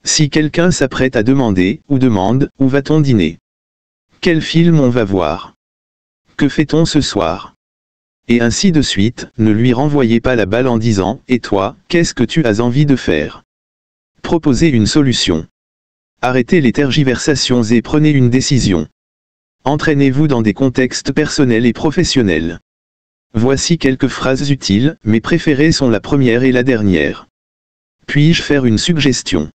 Speaker 1: Si quelqu'un s'apprête à demander, ou demande, où va-t-on dîner? Quel film on va voir? Que fait-on ce soir? Et ainsi de suite, ne lui renvoyez pas la balle en disant, et toi, qu'est-ce que tu as envie de faire? Proposez une solution. Arrêtez les tergiversations et prenez une décision. Entraînez-vous dans des contextes personnels et professionnels. Voici quelques phrases utiles, mes préférées sont la première et la dernière. Puis-je faire une suggestion?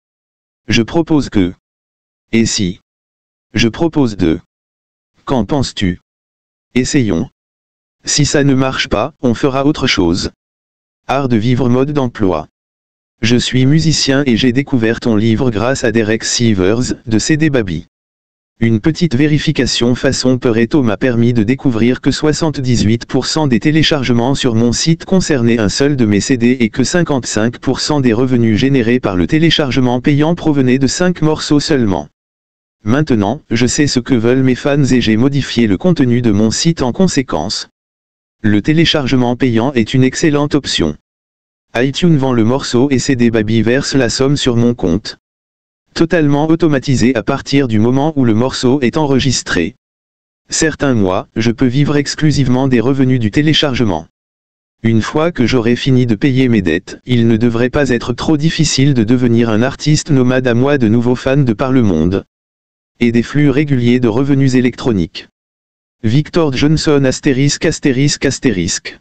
Speaker 1: Je propose que. Et si? Je propose de. Qu'en penses-tu? Essayons. Si ça ne marche pas, on fera autre chose. Art de vivre mode d'emploi. Je suis musicien et j'ai découvert ton livre grâce à Derek Sivers, de CD Baby. Une petite vérification façon Pareto m'a permis de découvrir que 78% des téléchargements sur mon site concernaient un seul de mes CD et que 55% des revenus générés par le téléchargement payant provenaient de 5 morceaux seulement. Maintenant, je sais ce que veulent mes fans et j'ai modifié le contenu de mon site en conséquence. Le téléchargement payant est une excellente option. iTunes vend le morceau et CD Baby verse la somme sur mon compte. Totalement automatisé à partir du moment où le morceau est enregistré. Certains mois, je peux vivre exclusivement des revenus du téléchargement. Une fois que j'aurai fini de payer mes dettes, il ne devrait pas être trop difficile de devenir un artiste nomade à moi de nouveaux fans de par le monde. Et des flux réguliers de revenus électroniques. Victor Johnson *****.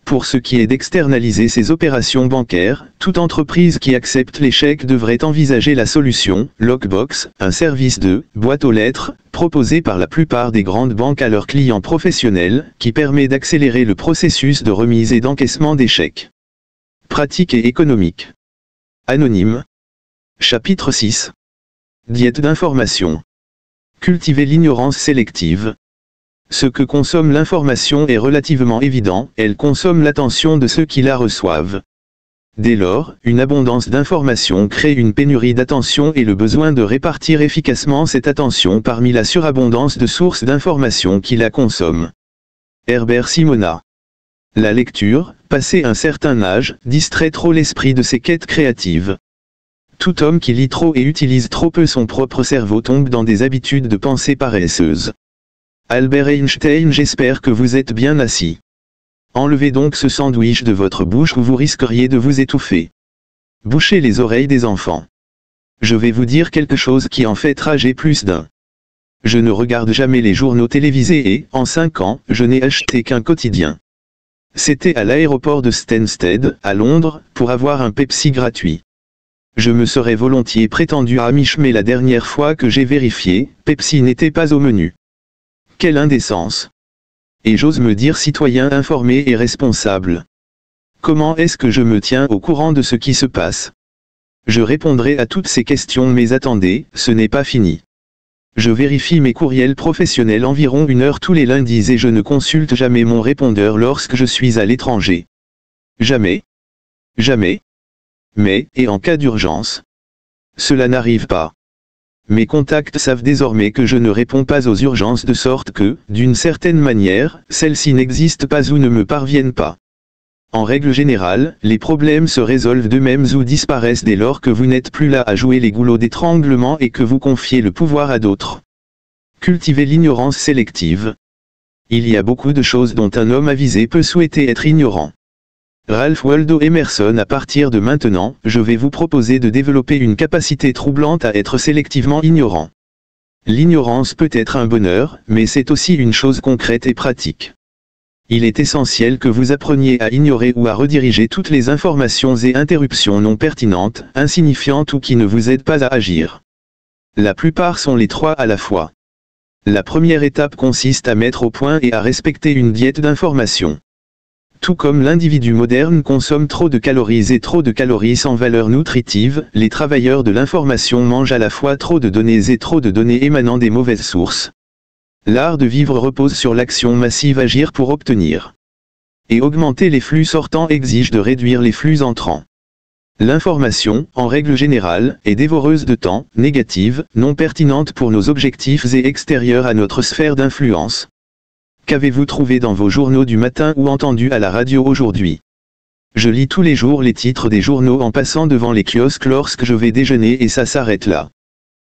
Speaker 1: Pour ce qui est d'externaliser ses opérations bancaires, toute entreprise qui accepte les chèques devrait envisager la solution Lockbox, un service de boîte aux lettres, proposé par la plupart des grandes banques à leurs clients professionnels, qui permet d'accélérer le processus de remise et d'encaissement des chèques. Pratique et économique. Anonyme. Chapitre 6. Diète d'information. Cultiver l'ignorance sélective. Ce que consomme l'information est relativement évident, elle consomme l'attention de ceux qui la reçoivent. Dès lors, une abondance d'informations crée une pénurie d'attention et le besoin de répartir efficacement cette attention parmi la surabondance de sources d'informations qui la consomment. Herbert Simona. La lecture, passé un certain âge, distrait trop l'esprit de ses quêtes créatives. Tout homme qui lit trop et utilise trop peu son propre cerveau tombe dans des habitudes de pensée paresseuses. Albert Einstein. J'espère que vous êtes bien assis. Enlevez donc ce sandwich de votre bouche ou vous risqueriez de vous étouffer. Bouchez les oreilles des enfants. Je vais vous dire quelque chose qui en fait rager plus d'un. Je ne regarde jamais les journaux télévisés et, en 5 ans, je n'ai acheté qu'un quotidien. C'était à l'aéroport de Stansted, à Londres, pour avoir un Pepsi gratuit. Je me serais volontiers prétendu amiche mais la dernière fois que j'ai vérifié, Pepsi n'était pas au menu. Quelle indécence! Et j'ose me dire citoyen informé et responsable. Comment est-ce que je me tiens au courant de ce qui se passe? Je répondrai à toutes ces questions mais attendez, ce n'est pas fini. Je vérifie mes courriels professionnels environ 1 heure tous les lundis et je ne consulte jamais mon répondeur lorsque je suis à l'étranger. Jamais. Jamais. Mais, et en cas d'urgence? Cela n'arrive pas. Mes contacts savent désormais que je ne réponds pas aux urgences de sorte que, d'une certaine manière, celles-ci n'existent pas ou ne me parviennent pas. En règle générale, les problèmes se résolvent d'eux-mêmes ou disparaissent dès lors que vous n'êtes plus là à jouer les goulots d'étranglement et que vous confiez le pouvoir à d'autres. Cultiver l'ignorance sélective. Il y a beaucoup de choses dont un homme avisé peut souhaiter être ignorant. Ralph Waldo Emerson. À partir de maintenant, je vais vous proposer de développer une capacité troublante à être sélectivement ignorant. L'ignorance peut être un bonheur, mais c'est aussi une chose concrète et pratique. Il est essentiel que vous appreniez à ignorer ou à rediriger toutes les informations et interruptions non pertinentes, insignifiantes ou qui ne vous aident pas à agir. La plupart sont les trois à la fois. La première étape consiste à mettre au point et à respecter une diète d'information. Tout comme l'individu moderne consomme trop de calories et trop de calories sans valeur nutritive, les travailleurs de l'information mangent à la fois trop de données et trop de données émanant des mauvaises sources. L'art de vivre repose sur l'action massive agir pour obtenir. Et augmenter les flux sortants exige de réduire les flux entrants. L'information, en règle générale, est dévoreuse de temps, négative, non pertinente pour nos objectifs et extérieure à notre sphère d'influence. Qu'avez-vous trouvé dans vos journaux du matin ou entendu à la radio aujourd'hui? Je lis tous les jours les titres des journaux en passant devant les kiosques lorsque je vais déjeuner et ça s'arrête là.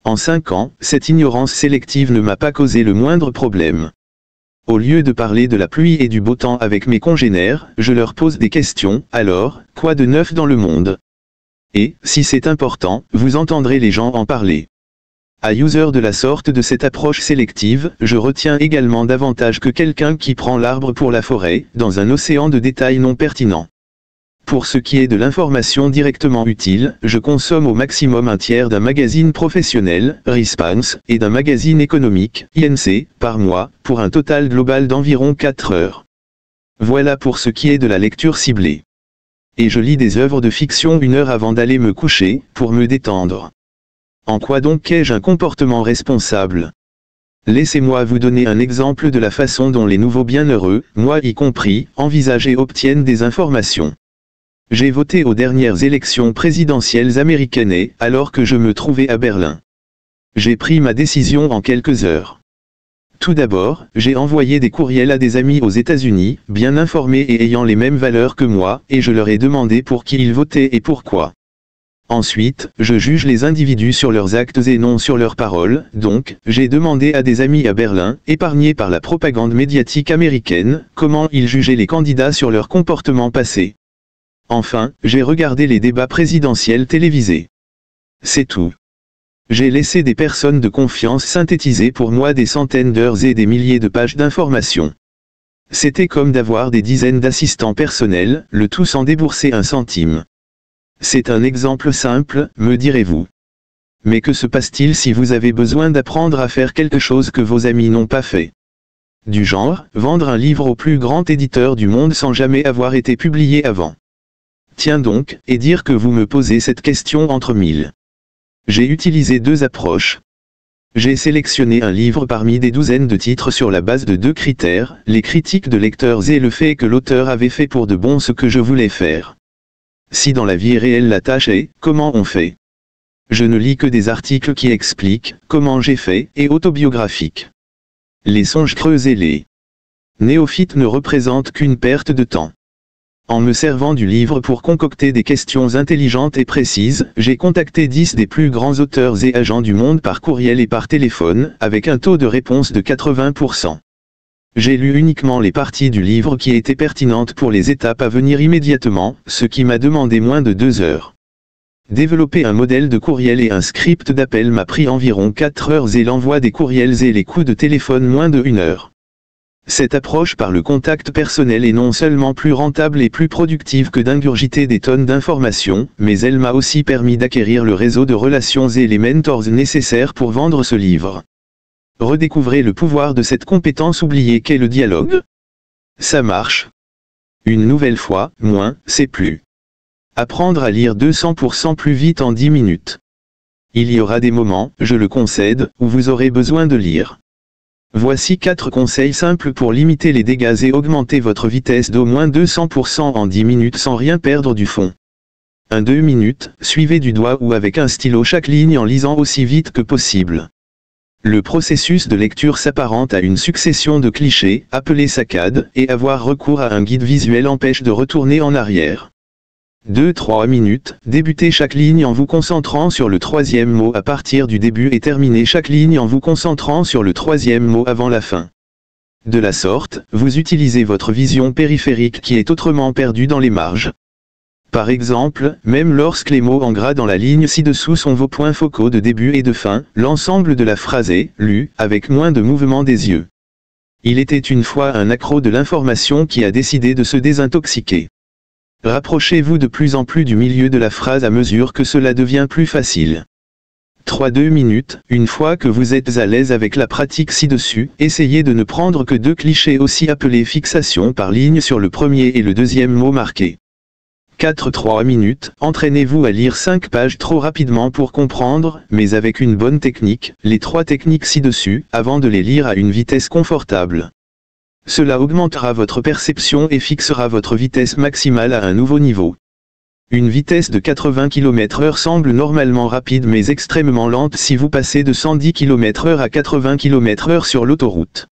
Speaker 1: En 5 ans, cette ignorance sélective ne m'a pas causé le moindre problème. Au lieu de parler de la pluie et du beau temps avec mes congénères, je leur pose des questions, alors, quoi de neuf dans le monde? Et, si c'est important, vous entendrez les gens en parler. À user de la sorte de cette approche sélective, je retiens également davantage que quelqu'un qui prend l'arbre pour la forêt, dans un océan de détails non pertinents. Pour ce qui est de l'information directement utile, je consomme au maximum un tiers d'un magazine professionnel, Response, et d'un magazine économique, INC, par mois, pour un total global d'environ 4 heures. Voilà pour ce qui est de la lecture ciblée. Et je lis des œuvres de fiction 1 heure avant d'aller me coucher, pour me détendre. En quoi donc ai-je un comportement responsable? Laissez-moi vous donner un exemple de la façon dont les nouveaux bienheureux, moi y compris, envisagent et obtiennent des informations. J'ai voté aux dernières élections présidentielles américaines et, alors que je me trouvais à Berlin, j'ai pris ma décision en quelques heures. Tout d'abord, j'ai envoyé des courriels à des amis aux États-Unis, bien informés et ayant les mêmes valeurs que moi, et je leur ai demandé pour qui ils votaient et pourquoi. Ensuite, je juge les individus sur leurs actes et non sur leurs paroles, donc, j'ai demandé à des amis à Berlin, épargnés par la propagande médiatique américaine, comment ils jugeaient les candidats sur leur comportement passé. Enfin, j'ai regardé les débats présidentiels télévisés. C'est tout. J'ai laissé des personnes de confiance synthétiser pour moi des centaines d'heures et des milliers de pages d'informations. C'était comme d'avoir des dizaines d'assistants personnels, le tout sans débourser un centime. C'est un exemple simple, me direz-vous. Mais que se passe-t-il si vous avez besoin d'apprendre à faire quelque chose que vos amis n'ont pas fait? Du genre, vendre un livre au plus grand éditeur du monde sans jamais avoir été publié avant. Tiens donc, et dire que vous me posez cette question entre mille. J'ai utilisé deux approches. J'ai sélectionné un livre parmi des douzaines de titres sur la base de deux critères, les critiques de lecteurs et le fait que l'auteur avait fait pour de bon ce que je voulais faire. Si dans la vie réelle la tâche est « comment on fait ?». Je ne lis que des articles qui expliquent « comment j'ai fait » et autobiographiques. Les songes creux et les néophytes ne représentent qu'une perte de temps. En me servant du livre pour concocter des questions intelligentes et précises, j'ai contacté 10 des plus grands auteurs et agents du monde par courriel et par téléphone, avec un taux de réponse de 80%. J'ai lu uniquement les parties du livre qui étaient pertinentes pour les étapes à venir immédiatement, ce qui m'a demandé moins de 2 heures. Développer un modèle de courriel et un script d'appel m'a pris environ 4 heures et l'envoi des courriels et les coups de téléphone moins de 1 heure. Cette approche par le contact personnel est non seulement plus rentable et plus productive que d'ingurgiter des tonnes d'informations, mais elle m'a aussi permis d'acquérir le réseau de relations et les mentors nécessaires pour vendre ce livre. Redécouvrez le pouvoir de cette compétence oubliée qu'est le dialogue. Ça marche. Une nouvelle fois, moins, c'est plus. Apprendre à lire 200% plus vite en 10 minutes. Il y aura des moments, je le concède, où vous aurez besoin de lire. Voici 4 conseils simples pour limiter les dégâts et augmenter votre vitesse d'au moins 200% en 10 minutes sans rien perdre du fond. 2 minutes, suivez du doigt ou avec un stylo chaque ligne en lisant aussi vite que possible. Le processus de lecture s'apparente à une succession de clichés, appelés saccades, et avoir recours à un guide visuel empêche de retourner en arrière. 2-3 minutes, débutez chaque ligne en vous concentrant sur le troisième mot à partir du début et terminez chaque ligne en vous concentrant sur le troisième mot avant la fin. De la sorte, vous utilisez votre vision périphérique qui est autrement perdue dans les marges. Par exemple, même lorsque les mots en gras dans la ligne ci-dessous sont vos points focaux de début et de fin, l'ensemble de la phrase est lu avec moins de mouvement des yeux. Il était une fois un accro de l'information qui a décidé de se désintoxiquer. Rapprochez-vous de plus en plus du milieu de la phrase à mesure que cela devient plus facile. 3-2 minutes, une fois que vous êtes à l'aise avec la pratique ci-dessus, essayez de ne prendre que 2 clichés aussi appelés fixation par ligne sur le premier et le deuxième mot marqué. 4-3 minutes, entraînez-vous à lire 5 pages trop rapidement pour comprendre, mais avec une bonne technique, les 3 techniques ci-dessus, avant de les lire à une vitesse confortable. Cela augmentera votre perception et fixera votre vitesse maximale à un nouveau niveau. Une vitesse de 80 km/h semble normalement rapide mais extrêmement lente si vous passez de 110 km/h à 80 km/h sur l'autoroute.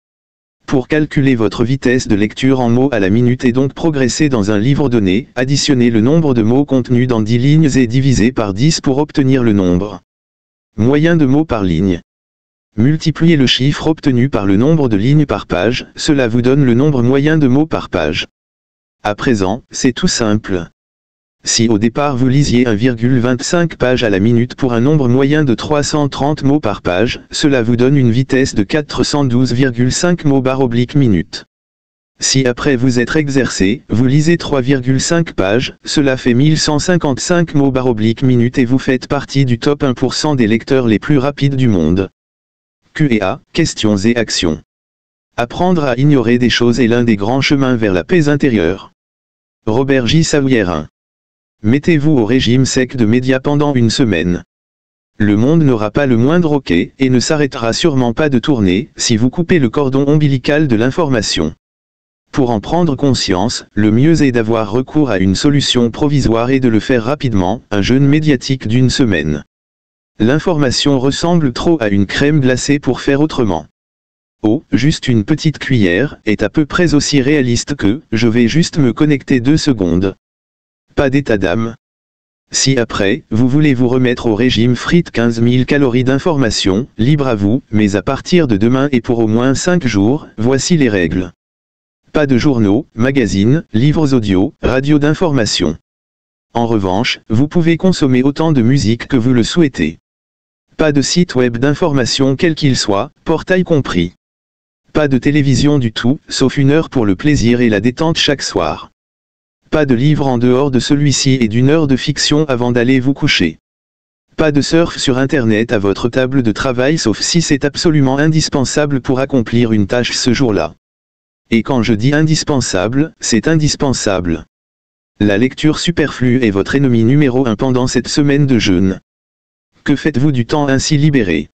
Speaker 1: Pour calculer votre vitesse de lecture en mots à la minute et donc progresser dans un livre donné, additionnez le nombre de mots contenus dans 10 lignes et divisez par 10 pour obtenir le nombre moyen de mots par ligne. Multipliez le chiffre obtenu par le nombre de lignes par page, cela vous donne le nombre moyen de mots par page. À présent, c'est tout simple. Si au départ vous lisiez 1,25 pages à la minute pour un nombre moyen de 330 mots par page, cela vous donne une vitesse de 412,5 mots/minute. Si après vous être exercé, vous lisez 3,5 pages, cela fait 1155 mots/minute et vous faites partie du top 1% des lecteurs les plus rapides du monde. Q&A, questions et actions. Apprendre à ignorer des choses est l'un des grands chemins vers la paix intérieure. Robert J. Sawyer. Mettez-vous au régime sec de médias pendant une semaine. Le monde n'aura pas le moindre hoquet, et ne s'arrêtera sûrement pas de tourner, si vous coupez le cordon ombilical de l'information. Pour en prendre conscience, le mieux est d'avoir recours à une solution provisoire et de le faire rapidement, un jeûne médiatique d'1 semaine. L'information ressemble trop à une crème glacée pour faire autrement. Oh, juste une petite cuillère, est à peu près aussi réaliste que, je vais juste me connecter 2 secondes. Pas d'état d'âme. Si après, vous voulez vous remettre au régime frites 15 000 calories d'information, libre à vous, mais à partir de demain et pour au moins 5 jours, voici les règles. Pas de journaux, magazines, livres audio, radio d'information. En revanche, vous pouvez consommer autant de musique que vous le souhaitez. Pas de site web d'information quel qu'il soit, portail compris. Pas de télévision du tout, sauf 1 heure pour le plaisir et la détente chaque soir. Pas de livre en dehors de celui-ci et d'1 heure de fiction avant d'aller vous coucher. Pas de surf sur Internet à votre table de travail sauf si c'est absolument indispensable pour accomplir une tâche ce jour-là. Et quand je dis indispensable, c'est indispensable. La lecture superflue est votre ennemi numéro 1 pendant cette semaine de jeûne. Que faites-vous du temps ainsi libéré ?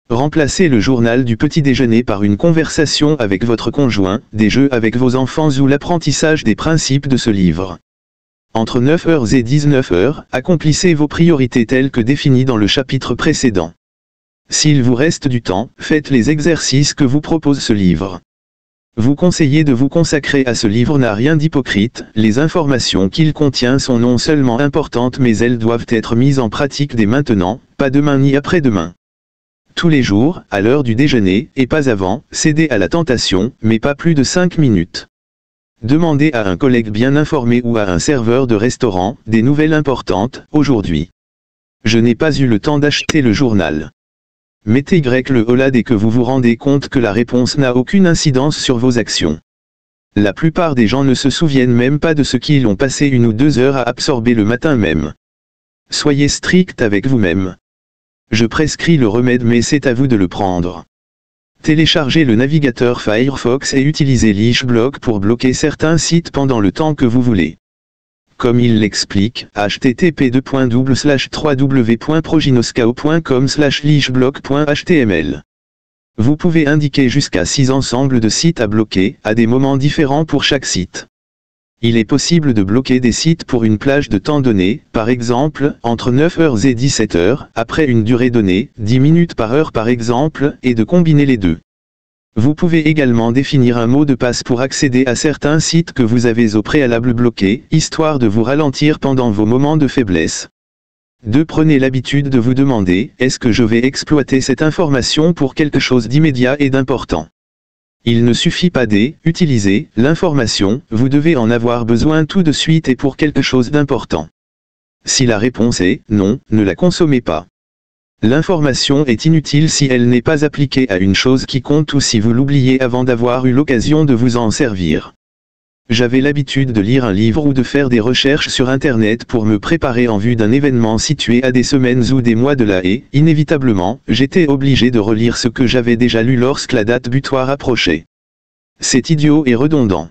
Speaker 1: Remplacez le journal du petit déjeuner par une conversation avec votre conjoint, des jeux avec vos enfants ou l'apprentissage des principes de ce livre. Entre 9h et 19h, accomplissez vos priorités telles que définies dans le chapitre précédent. S'il vous reste du temps, faites les exercices que vous propose ce livre. Vous conseillez de vous consacrer à ce livre n'a rien d'hypocrite, les informations qu'il contient sont non seulement importantes mais elles doivent être mises en pratique dès maintenant, pas demain ni après-demain. Tous les jours, à l'heure du déjeuner, et pas avant, cédez à la tentation, mais pas plus de 5 minutes. Demandez à un collègue bien informé ou à un serveur de restaurant, des nouvelles importantes, aujourd'hui. Je n'ai pas eu le temps d'acheter le journal. Mettez le holà dès que vous vous rendez compte que la réponse n'a aucune incidence sur vos actions. La plupart des gens ne se souviennent même pas de ce qu'ils ont passé 1 ou 2 heures à absorber le matin même. Soyez strict avec vous-même. Je prescris le remède mais c'est à vous de le prendre. Téléchargez le navigateur Firefox et utilisez LeashBlock pour bloquer certains sites pendant le temps que vous voulez. Comme il l'explique, http://www.proginoskao.com/leashblock.html. Vous pouvez indiquer jusqu'à 6 ensembles de sites à bloquer, à des moments différents pour chaque site. Il est possible de bloquer des sites pour une plage de temps donné, par exemple, entre 9h et 17h, après une durée donnée, 10 minutes par heure par exemple, et de combiner les deux. Vous pouvez également définir un mot de passe pour accéder à certains sites que vous avez au préalable bloqués, histoire de vous ralentir pendant vos moments de faiblesse. 2. Prenez l'habitude de vous demander, est-ce que je vais exploiter cette information pour quelque chose d'immédiat et d'important ? Il ne suffit pas d'utiliser l'information, vous devez en avoir besoin tout de suite et pour quelque chose d'important. Si la réponse est non, ne la consommez pas. L'information est inutile si elle n'est pas appliquée à une chose qui compte ou si vous l'oubliez avant d'avoir eu l'occasion de vous en servir. J'avais l'habitude de lire un livre ou de faire des recherches sur Internet pour me préparer en vue d'un événement situé à des semaines ou des mois de là et, inévitablement, j'étais obligé de relire ce que j'avais déjà lu lorsque la date butoir approchait. C'est idiot et redondant.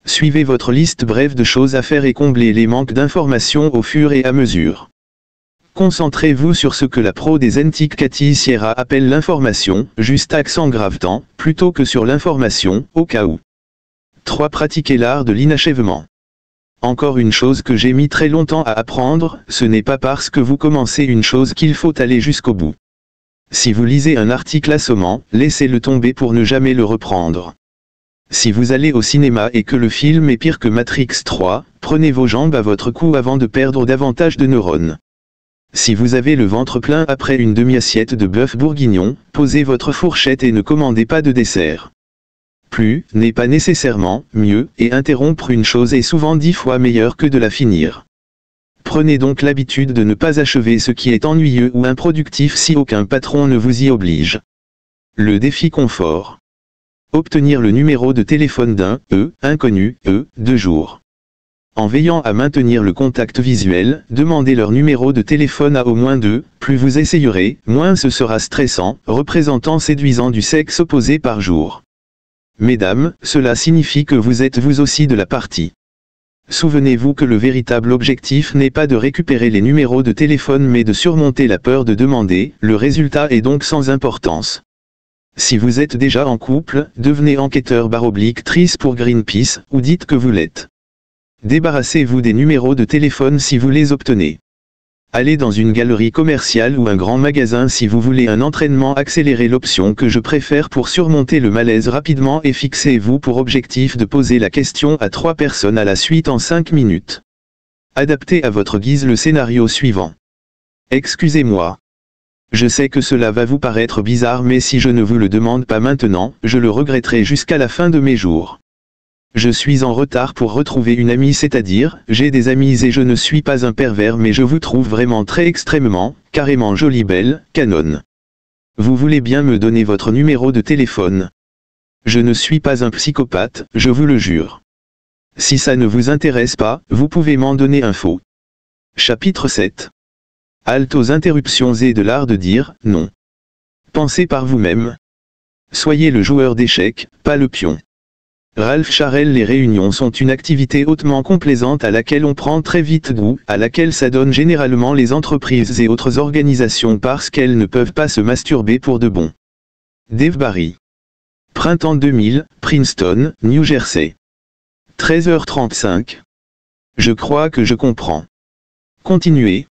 Speaker 1: Suivez votre liste brève de choses à faire et comblez les manques d'informations au fur et à mesure. Concentrez-vous sur ce que la pro des antiques Cathy Sierra appelle l'information, juste accent gravetant, plutôt que sur l'information, au cas où. 3. Pratiquez l'art de l'inachèvement. Encore une chose que j'ai mis très longtemps à apprendre, ce n'est pas parce que vous commencez une chose qu'il faut aller jusqu'au bout. Si vous lisez un article assommant, laissez-le tomber pour ne jamais le reprendre. Si vous allez au cinéma et que le film est pire que Matrix 3, prenez vos jambes à votre cou avant de perdre davantage de neurones. Si vous avez le ventre plein après une demi-assiette de bœuf bourguignon, posez votre fourchette et ne commandez pas de dessert. Plus n'est pas nécessairement mieux, et interrompre une chose est souvent 10 fois meilleur que de la finir. Prenez donc l'habitude de ne pas achever ce qui est ennuyeux ou improductif si aucun patron ne vous y oblige. Le défi confort. Obtenir le numéro de téléphone d'un inconnu 2 jours. En veillant à maintenir le contact visuel, demandez leur numéro de téléphone à au moins 2, plus vous essayerez, moins ce sera stressant, représentant séduisant du sexe opposé par jour. Mesdames, cela signifie que vous êtes vous aussi de la partie. Souvenez-vous que le véritable objectif n'est pas de récupérer les numéros de téléphone mais de surmonter la peur de demander, le résultat est donc sans importance. Si vous êtes déjà en couple, devenez enquêteur/trice pour Greenpeace, ou dites que vous l'êtes. Débarrassez-vous des numéros de téléphone si vous les obtenez. Allez dans une galerie commerciale ou un grand magasin si vous voulez un entraînement accéléré, l'option que je préfère pour surmonter le malaise rapidement, et fixez-vous pour objectif de poser la question à 3 personnes à la suite en 5 minutes. Adaptez à votre guise le scénario suivant. Excusez-moi. Je sais que cela va vous paraître bizarre, mais si je ne vous le demande pas maintenant, je le regretterai jusqu'à la fin de mes jours. Je suis en retard pour retrouver une amie, c'est-à-dire, j'ai des amis et je ne suis pas un pervers, mais je vous trouve vraiment très extrêmement, carrément jolie belle, canon. Vous voulez bien me donner votre numéro de téléphone? Je ne suis pas un psychopathe, je vous le jure. Si ça ne vous intéresse pas, vous pouvez m'en donner un faux. Chapitre 7. Halte aux interruptions et de l'art de dire non. Pensez par vous-même. Soyez le joueur d'échecs, pas le pion. Ralph Charel. Les réunions sont une activité hautement complaisante à laquelle on prend très vite goût, à laquelle s'adonnent généralement les entreprises et autres organisations parce qu'elles ne peuvent pas se masturber pour de bon. Dave Barry. Printemps 2000, Princeton, New Jersey. 13h35. Je crois que je comprends. Continuez.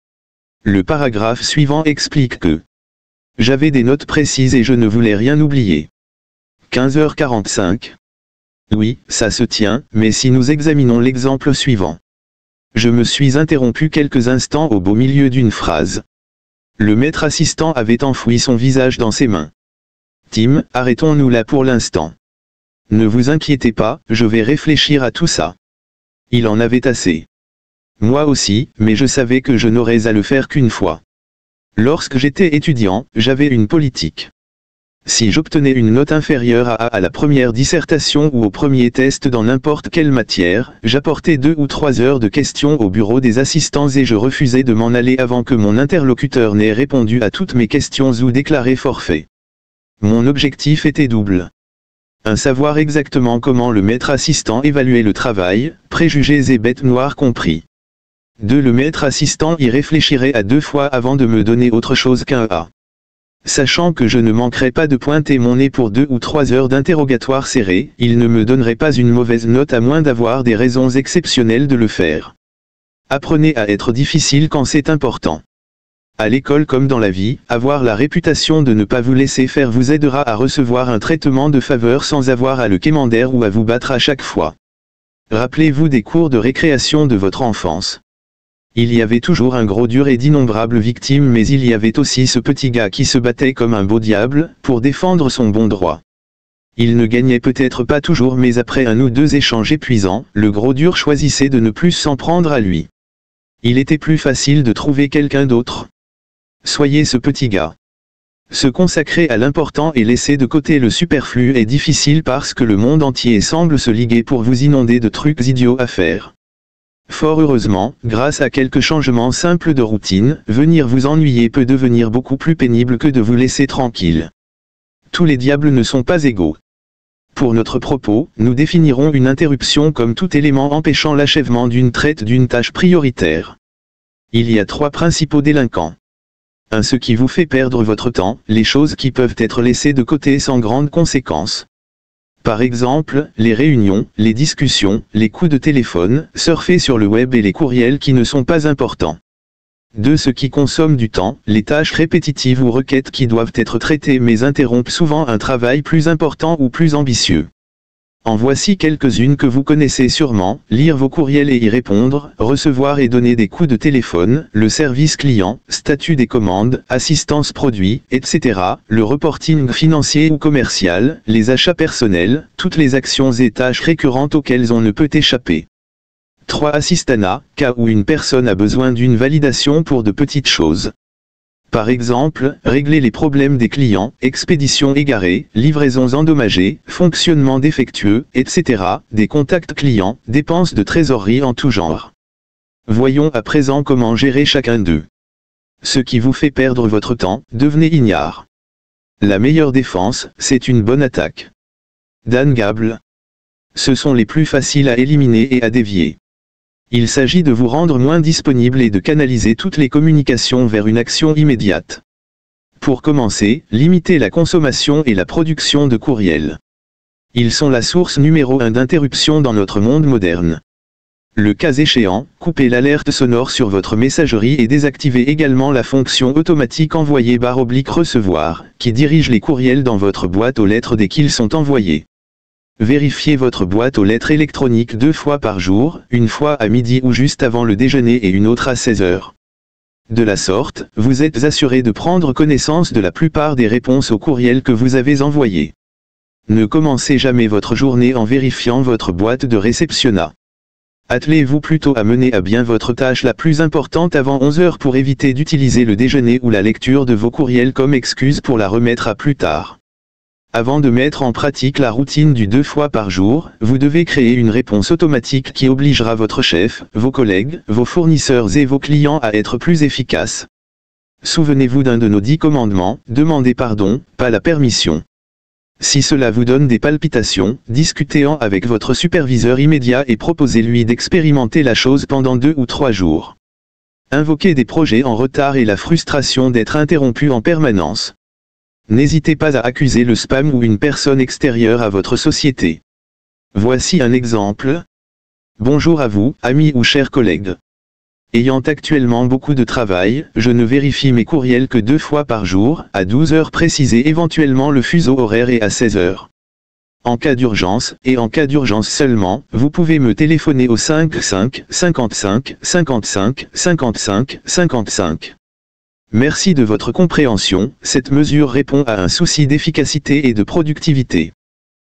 Speaker 1: Le paragraphe suivant explique que j'avais des notes précises et je ne voulais rien oublier. 15h45. Oui, ça se tient, mais si nous examinons l'exemple suivant. Je me suis interrompu quelques instants au beau milieu d'une phrase. Le maître assistant avait enfoui son visage dans ses mains. Tim, arrêtons-nous là pour l'instant. Ne vous inquiétez pas, je vais réfléchir à tout ça. Il en avait assez. Moi aussi, mais je savais que je n'aurais à le faire qu'une fois. Lorsque j'étais étudiant, j'avais une politique. Si j'obtenais une note inférieure à la première dissertation ou au premier test dans n'importe quelle matière, j'apportais 2 ou 3 heures de questions au bureau des assistants et je refusais de m'en aller avant que mon interlocuteur n'ait répondu à toutes mes questions ou déclaré forfait. Mon objectif était double. 1. Savoir exactement comment le maître assistant évaluait le travail, préjugés et bêtes noires compris. 2. Le maître assistant y réfléchirait à 2 fois avant de me donner autre chose qu'un A. Sachant que je ne manquerais pas de pointer mon nez pour 2 ou 3 heures d'interrogatoire serré, il ne me donnerait pas une mauvaise note à moins d'avoir des raisons exceptionnelles de le faire. Apprenez à être difficile quand c'est important. À l'école comme dans la vie, avoir la réputation de ne pas vous laisser faire vous aidera à recevoir un traitement de faveur sans avoir à le quémander ou à vous battre à chaque fois. Rappelez-vous des cours de récréation de votre enfance. Il y avait toujours un gros dur et d'innombrables victimes, mais il y avait aussi ce petit gars qui se battait comme un beau diable, pour défendre son bon droit. Il ne gagnait peut-être pas toujours, mais après 1 ou 2 échanges épuisants, le gros dur choisissait de ne plus s'en prendre à lui. Il était plus facile de trouver quelqu'un d'autre. Soyez ce petit gars. Se consacrer à l'important et laisser de côté le superflu est difficile parce que le monde entier semble se liguer pour vous inonder de trucs idiots à faire. Fort heureusement, grâce à quelques changements simples de routine, venir vous ennuyer peut devenir beaucoup plus pénible que de vous laisser tranquille. Tous les diables ne sont pas égaux. Pour notre propos, nous définirons une interruption comme tout élément empêchant l'achèvement d'une traite d'une tâche prioritaire. Il y a 3 principaux délinquants. 1. Ce qui vous fait perdre votre temps, les choses qui peuvent être laissées de côté sans grandes conséquences. Par exemple, les réunions, les discussions, les coups de téléphone, surfer sur le web et les courriels qui ne sont pas importants. 2. Ce qui consomme du temps, les tâches répétitives ou requêtes qui doivent être traitées mais interrompent souvent un travail plus important ou plus ambitieux. En voici quelques-unes que vous connaissez sûrement: lire vos courriels et y répondre, recevoir et donner des coups de téléphone, le service client, statut des commandes, assistance produit, etc., le reporting financier ou commercial, les achats personnels, toutes les actions et tâches récurrentes auxquelles on ne peut échapper. 3. Assistanat, cas où une personne a besoin d'une validation pour de petites choses. Par exemple, régler les problèmes des clients, expéditions égarées, livraisons endommagées, fonctionnement défectueux, etc., des contacts clients, dépenses de trésorerie en tout genre. Voyons à présent comment gérer chacun d'eux. Ce qui vous fait perdre votre temps, devenez ignare. La meilleure défense, c'est une bonne attaque. Dan Gable. Ce sont les plus faciles à éliminer et à dévier. Il s'agit de vous rendre moins disponible et de canaliser toutes les communications vers une action immédiate. Pour commencer, limitez la consommation et la production de courriels. Ils sont la source numéro 1 d'interruption dans notre monde moderne. Le cas échéant, coupez l'alerte sonore sur votre messagerie et désactivez également la fonction automatique envoyer/recevoir, qui dirige les courriels dans votre boîte aux lettres dès qu'ils sont envoyés. Vérifiez votre boîte aux lettres électroniques 2 fois par jour, une fois à midi ou juste avant le déjeuner et une autre à 16 heures. De la sorte, vous êtes assuré de prendre connaissance de la plupart des réponses aux courriels que vous avez envoyés. Ne commencez jamais votre journée en vérifiant votre boîte de réceptionnat. Attelez-vous plutôt à mener à bien votre tâche la plus importante avant 11 heures pour éviter d'utiliser le déjeuner ou la lecture de vos courriels comme excuse pour la remettre à plus tard. Avant de mettre en pratique la routine du 2 fois par jour, vous devez créer une réponse automatique qui obligera votre chef, vos collègues, vos fournisseurs et vos clients à être plus efficaces. Souvenez-vous d'un de nos 10 commandements, demandez pardon, pas la permission. Si cela vous donne des palpitations, discutez-en avec votre superviseur immédiat et proposez-lui d'expérimenter la chose pendant 2 ou 3 jours. Invoquez des projets en retard et la frustration d'être interrompu en permanence. N'hésitez pas à accuser le spam ou une personne extérieure à votre société. Voici un exemple. Bonjour à vous, amis ou chers collègues. Ayant actuellement beaucoup de travail, je ne vérifie mes courriels que 2 fois par jour, à 12 heures précises et éventuellement le fuseau horaire et à 16 heures. En cas d'urgence, et en cas d'urgence seulement, vous pouvez me téléphoner au 55 55 55 55 55. Merci de votre compréhension, cette mesure répond à un souci d'efficacité et de productivité.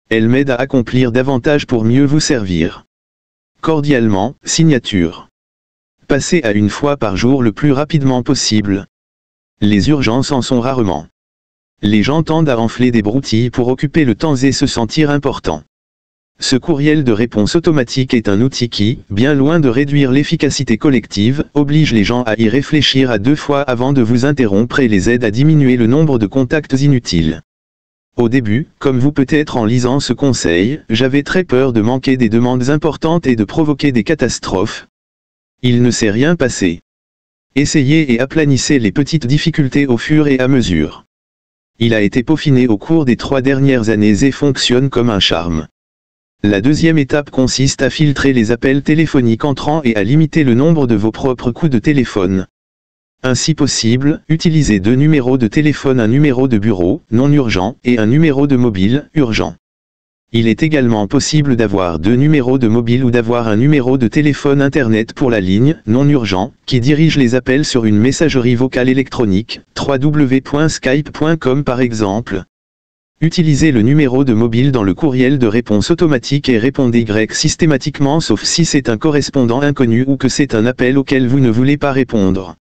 Speaker 1: Elle m'aide à accomplir davantage pour mieux vous servir. Cordialement, signature. Passez à 1 fois par jour le plus rapidement possible. Les urgences en sont rarement. Les gens tendent à enfler des broutilles pour occuper le temps et se sentir importants. Ce courriel de réponse automatique est un outil qui, bien loin de réduire l'efficacité collective, oblige les gens à y réfléchir à 2 fois avant de vous interrompre et les aide à diminuer le nombre de contacts inutiles. Au début, comme vous peut-être en lisant ce conseil, j'avais très peur de manquer des demandes importantes et de provoquer des catastrophes. Il ne s'est rien passé. Essayez et aplanissez les petites difficultés au fur et à mesure. Il a été peaufiné au cours des 3 dernières années et fonctionne comme un charme. La deuxième étape consiste à filtrer les appels téléphoniques entrants et à limiter le nombre de vos propres coups de téléphone. Ainsi possible, utilisez 2 numéros de téléphone, un numéro de bureau, non urgent, et un numéro de mobile, urgent. Il est également possible d'avoir 2 numéros de mobile ou d'avoir un numéro de téléphone internet pour la ligne, non urgent, qui dirige les appels sur une messagerie vocale électronique, www.skype.com par exemple. Utilisez le numéro de mobile dans le courriel de réponse automatique et répondez Y systématiquement sauf si c'est un correspondant inconnu ou que c'est un appel auquel vous ne voulez pas répondre.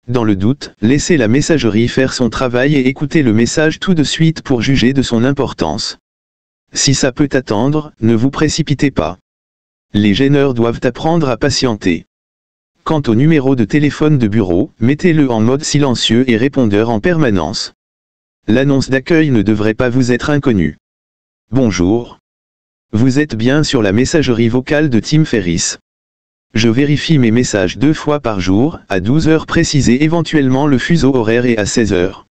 Speaker 1: Dans le doute, laissez la messagerie faire son travail et écoutez le message tout de suite pour juger de son importance. Si ça peut attendre, ne vous précipitez pas. Les gêneurs doivent apprendre à patienter. Quant au numéro de téléphone de bureau, mettez-le en mode silencieux et répondeur en permanence. L'annonce d'accueil ne devrait pas vous être inconnue. Bonjour. Vous êtes bien sur la messagerie vocale de Tim Ferriss. Je vérifie mes messages 2 fois par jour, à 12 heures précises et éventuellement le fuseau horaire et à 16 heures.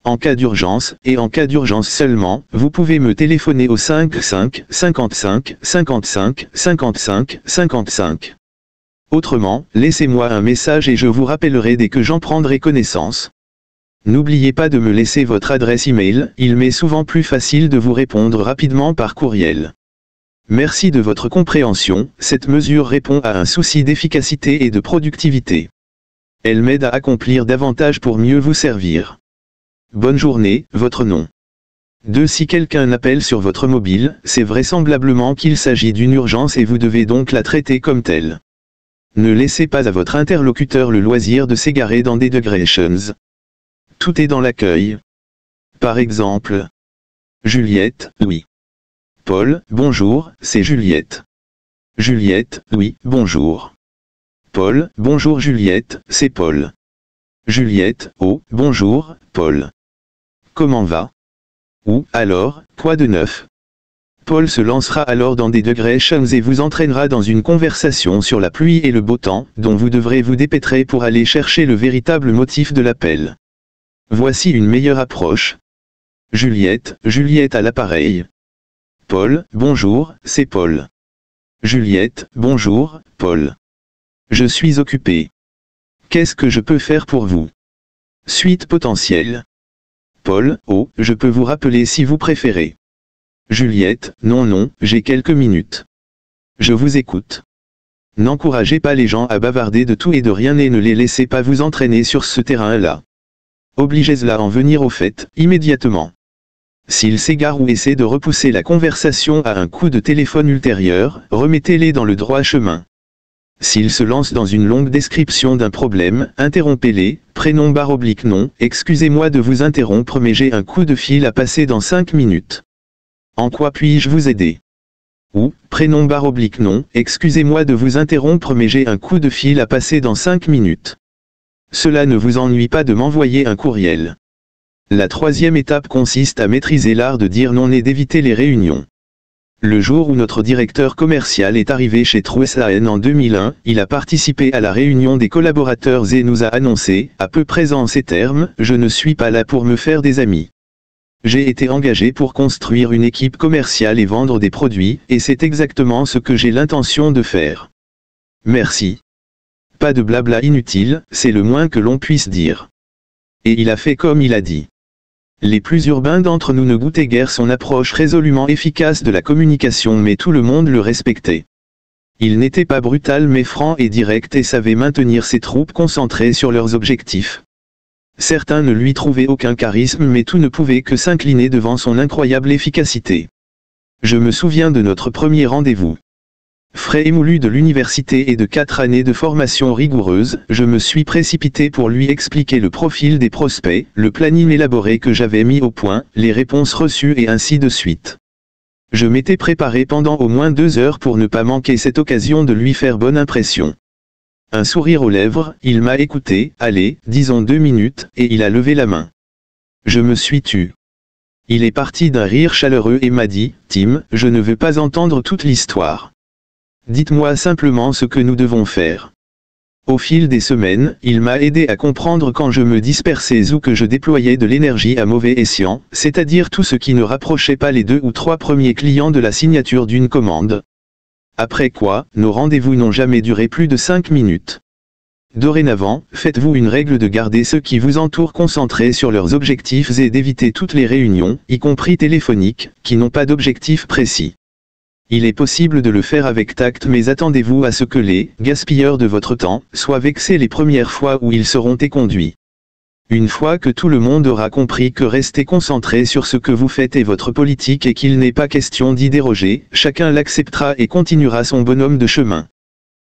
Speaker 1: En cas d'urgence, et en cas d'urgence seulement, vous pouvez me téléphoner au 55 55 55 55 55. Autrement, laissez-moi un message et je vous rappellerai dès que j'en prendrai connaissance. N'oubliez pas de me laisser votre adresse email, il m'est souvent plus facile de vous répondre rapidement par courriel. Merci de votre compréhension, cette mesure répond à un souci d'efficacité et de productivité. Elle m'aide à accomplir davantage pour mieux vous servir. Bonne journée, votre nom. 2. Si quelqu'un appelle sur votre mobile, c'est vraisemblablement qu'il s'agit d'une urgence et vous devez donc la traiter comme telle. Ne laissez pas à votre interlocuteur le loisir de s'égarer dans des digressions. Tout est dans l'accueil. Par exemple, Juliette, oui. Paul, bonjour, c'est Juliette. Juliette, oui, bonjour. Paul, bonjour Juliette, c'est Paul. Juliette, oh, bonjour, Paul. Comment va? Ou, alors, quoi de neuf? Paul se lancera alors dans des digressions et vous entraînera dans une conversation sur la pluie et le beau temps, dont vous devrez vous dépêtrer pour aller chercher le véritable motif de l'appel. Voici une meilleure approche. Juliette à l'appareil. Paul, bonjour, c'est Paul. Juliette, bonjour, Paul. Je suis occupé. Qu'est-ce que je peux faire pour vous? Suite potentielle. Paul, oh, je peux vous rappeler si vous préférez. Juliette, non, j'ai quelques minutes. Je vous écoute. N'encouragez pas les gens à bavarder de tout et de rien et ne les laissez pas vous entraîner sur ce terrain-là. Obligez-les à en venir au fait, immédiatement. S'ils s'égarent ou essaient de repousser la conversation à un coup de téléphone ultérieur, remettez-les dans le droit chemin. S'ils se lancent dans une longue description d'un problème, interrompez-les, prénom/non, excusez-moi de vous interrompre mais j'ai un coup de fil à passer dans 5 minutes. En quoi puis-je vous aider? Ou, prénom/non, excusez-moi de vous interrompre mais j'ai un coup de fil à passer dans 5 minutes. Cela ne vous ennuie pas de m'envoyer un courriel. La troisième étape consiste à maîtriser l'art de dire non et d'éviter les réunions. Le jour où notre directeur commercial est arrivé chez Truessaen en 2001, il a participé à la réunion des collaborateurs et nous a annoncé, à peu près en ces termes, « Je ne suis pas là pour me faire des amis. J'ai été engagé pour construire une équipe commerciale et vendre des produits, et c'est exactement ce que j'ai l'intention de faire. Merci. » Pas de blabla inutile, c'est le moins que l'on puisse dire. Et il a fait comme il a dit. Les plus urbains d'entre nous ne goûtaient guère son approche résolument efficace de la communication mais tout le monde le respectait. Il n'était pas brutal mais franc et direct et savait maintenir ses troupes concentrées sur leurs objectifs. Certains ne lui trouvaient aucun charisme mais tout ne pouvait que s'incliner devant son incroyable efficacité. Je me souviens de notre premier rendez-vous. Frais émoulu de l'université et de 4 années de formation rigoureuse, je me suis précipité pour lui expliquer le profil des prospects, le planning élaboré que j'avais mis au point, les réponses reçues et ainsi de suite. Je m'étais préparé pendant au moins 2 heures pour ne pas manquer cette occasion de lui faire bonne impression. Un sourire aux lèvres, il m'a écouté, allez, disons 2 minutes, et il a levé la main. Je me suis tu. Il est parti d'un rire chaleureux et m'a dit, Tim, je ne veux pas entendre toute l'histoire. Dites-moi simplement ce que nous devons faire. Au fil des semaines, il m'a aidé à comprendre quand je me dispersais ou que je déployais de l'énergie à mauvais escient, c'est-à-dire tout ce qui ne rapprochait pas les 2 ou 3 premiers clients de la signature d'une commande. Après quoi, nos rendez-vous n'ont jamais duré plus de 5 minutes. Dorénavant, faites-vous une règle de garder ceux qui vous entourent concentrés sur leurs objectifs et d'éviter toutes les réunions, y compris téléphoniques, qui n'ont pas d'objectif précis. Il est possible de le faire avec tact mais attendez-vous à ce que les gaspilleurs de votre temps soient vexés les premières fois où ils seront éconduits. Une fois que tout le monde aura compris que restez concentré sur ce que vous faites et votre politique et qu'il n'est pas question d'y déroger, chacun l'acceptera et continuera son bonhomme de chemin.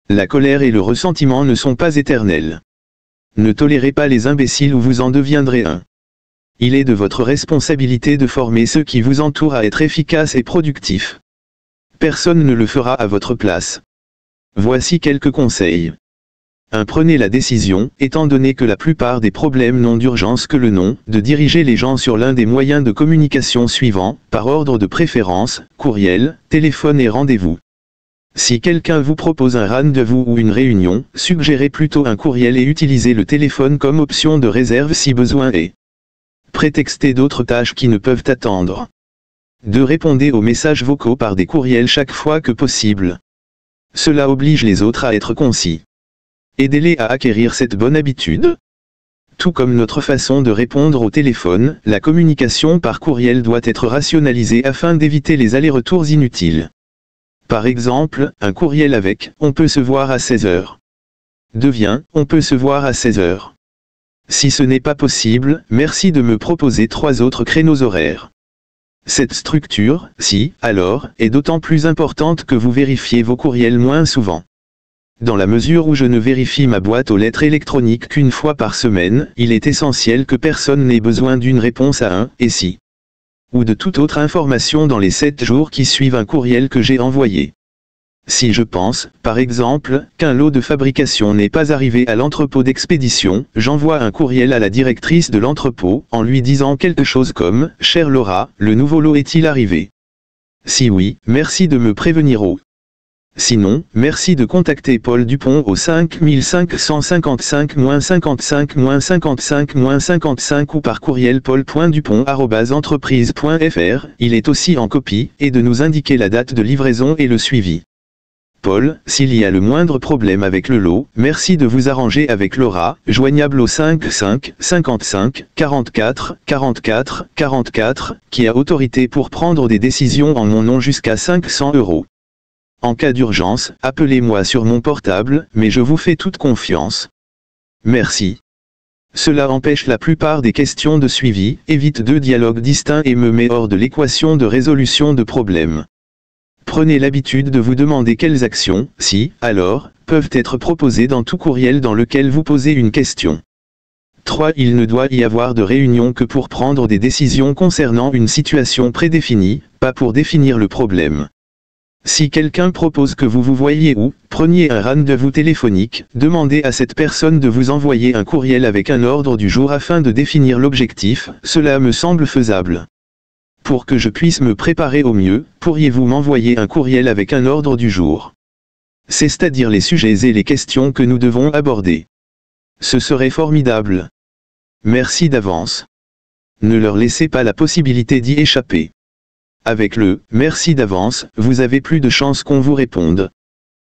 Speaker 1: La colère et le ressentiment ne sont pas éternels. Ne tolérez pas les imbéciles ou vous en deviendrez un. Il est de votre responsabilité de former ceux qui vous entourent à être efficaces et productifs. Personne ne le fera à votre place. Voici quelques conseils. 1. Prenez la décision, étant donné que la plupart des problèmes n'ont d'urgence que le nom, de diriger les gens sur l'un des moyens de communication suivants, par ordre de préférence, courriel, téléphone et rendez-vous. Si quelqu'un vous propose un rendez-vous ou une réunion, suggérez plutôt un courriel et utilisez le téléphone comme option de réserve si besoin est. Prétextez d'autres tâches qui ne peuvent attendre. 2. Répondez aux messages vocaux par des courriels chaque fois que possible. Cela oblige les autres à être concis. Aidez-les à acquérir cette bonne habitude. Tout comme notre façon de répondre au téléphone, la communication par courriel doit être rationalisée afin d'éviter les allers-retours inutiles. Par exemple, un courriel avec « On peut se voir à 16 heures » devient « On peut se voir à 16 heures ». Si ce n'est pas possible, merci de me proposer 3 autres créneaux horaires. Cette structure, si, alors, est d'autant plus importante que vous vérifiez vos courriels moins souvent. Dans la mesure où je ne vérifie ma boîte aux lettres électroniques qu'une fois par semaine, il est essentiel que personne n'ait besoin d'une réponse à un « et si » ou de toute autre information dans les 7 jours qui suivent un courriel que j'ai envoyé. Si je pense, par exemple, qu'un lot de fabrication n'est pas arrivé à l'entrepôt d'expédition, j'envoie un courriel à la directrice de l'entrepôt, en lui disant quelque chose comme « Chère Laura, le nouveau lot est-il arrivé ?» Si oui, merci de me prévenir au. Sinon, merci de contacter Paul Dupont au 5555-55-55 ou par courriel paul.dupont@entreprise.fr, il est aussi en copie, et de nous indiquer la date de livraison et le suivi. Paul, s'il y a le moindre problème avec le lot, merci de vous arranger avec Laura, joignable au 55 55 44 44 44, qui a autorité pour prendre des décisions en mon nom jusqu'à 500 €. En cas d'urgence, appelez-moi sur mon portable, mais je vous fais toute confiance. Merci. Cela empêche la plupart des questions de suivi, évite deux dialogues distincts et me met hors de l'équation de résolution de problèmes. Prenez l'habitude de vous demander quelles actions, si, alors, peuvent être proposées dans tout courriel dans lequel vous posez une question. 3. Il ne doit y avoir de réunion que pour prendre des décisions concernant une situation prédéfinie, pas pour définir le problème. Si quelqu'un propose que vous vous voyiez ou, preniez un rendez-vous téléphonique, demandez à cette personne de vous envoyer un courriel avec un ordre du jour afin de définir l'objectif, cela me semble faisable. Pour que je puisse me préparer au mieux, pourriez-vous m'envoyer un courriel avec un ordre du jour? C'est-à-dire les sujets et les questions que nous devons aborder. Ce serait formidable. Merci d'avance. Ne leur laissez pas la possibilité d'y échapper. Avec le « merci d'avance », vous avez plus de chances qu'on vous réponde.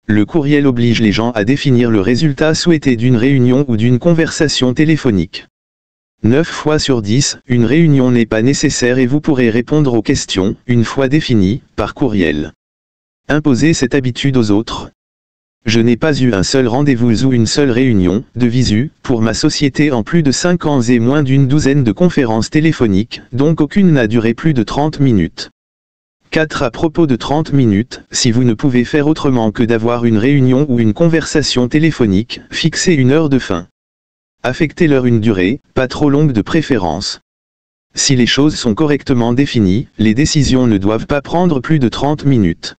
Speaker 1: Le courriel oblige les gens à définir le résultat souhaité d'une réunion ou d'une conversation téléphonique. 9 fois sur 10, une réunion n'est pas nécessaire et vous pourrez répondre aux questions, une fois définies, par courriel. Imposez cette habitude aux autres. Je n'ai pas eu un seul rendez-vous ou une seule réunion, de visu, pour ma société en plus de 5 ans et moins d'une douzaine de conférences téléphoniques, donc aucune n'a duré plus de 30 minutes. 4. À propos de 30 minutes, si vous ne pouvez faire autrement que d'avoir une réunion ou une conversation téléphonique, fixez une heure de fin. Affectez-leur une durée, pas trop longue de préférence. Si les choses sont correctement définies, les décisions ne doivent pas prendre plus de 30 minutes.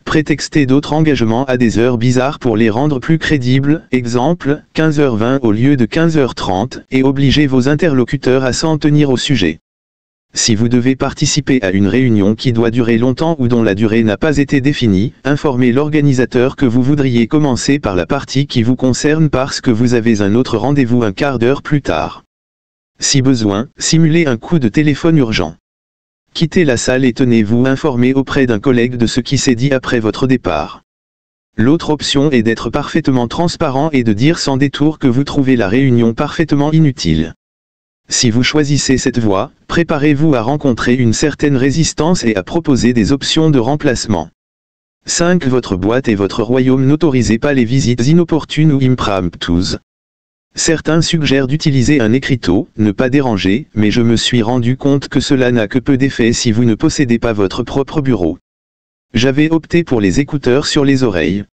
Speaker 1: Prétextez d'autres engagements à des heures bizarres pour les rendre plus crédibles, exemple, 15h20 au lieu de 15h30, et obligez vos interlocuteurs à s'en tenir au sujet. Si vous devez participer à une réunion qui doit durer longtemps ou dont la durée n'a pas été définie, informez l'organisateur que vous voudriez commencer par la partie qui vous concerne parce que vous avez un autre rendez-vous un quart d'heure plus tard. Si besoin, simulez un coup de téléphone urgent. Quittez la salle et tenez-vous informé auprès d'un collègue de ce qui s'est dit après votre départ. L'autre option est d'être parfaitement transparent et de dire sans détour que vous trouvez la réunion parfaitement inutile. Si vous choisissez cette voie, préparez-vous à rencontrer une certaine résistance et à proposer des options de remplacement. 5. Votre boîte et votre royaume n'autorisez pas les visites inopportunes ou impromptus. Certains suggèrent d'utiliser un écriteau, ne pas déranger, mais je me suis rendu compte que cela n'a que peu d'effet si vous ne possédez pas votre propre bureau. J'avais opté pour les écouteurs sur les oreilles.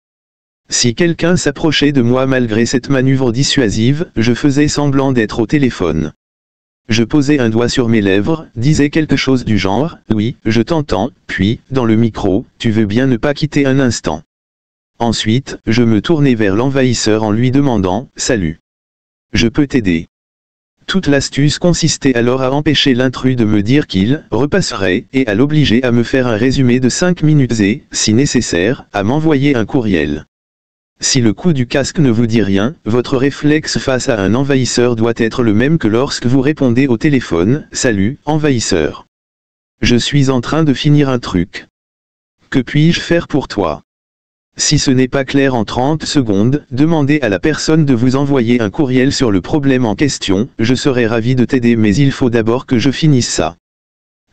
Speaker 1: Si quelqu'un s'approchait de moi malgré cette manœuvre dissuasive, je faisais semblant d'être au téléphone. Je posais un doigt sur mes lèvres, disais quelque chose du genre « Oui, je t'entends », puis, dans le micro, « Tu veux bien ne pas quitter un instant ». Ensuite, je me tournais vers l'envahisseur en lui demandant « Salut. Je peux t'aider ». Toute l'astuce consistait alors à empêcher l'intrus de me dire qu'il repasserait et à l'obliger à me faire un résumé de 5 minutes et, si nécessaire, à m'envoyer un courriel. Si le coup du casque ne vous dit rien, votre réflexe face à un envahisseur doit être le même que lorsque vous répondez au téléphone « Salut, envahisseur. Je suis en train de finir un truc. Que puis-je faire pour toi ?» Si ce n'est pas clair en 30 secondes, demandez à la personne de vous envoyer un courriel sur le problème en question, je serai ravi de t'aider mais il faut d'abord que je finisse ça.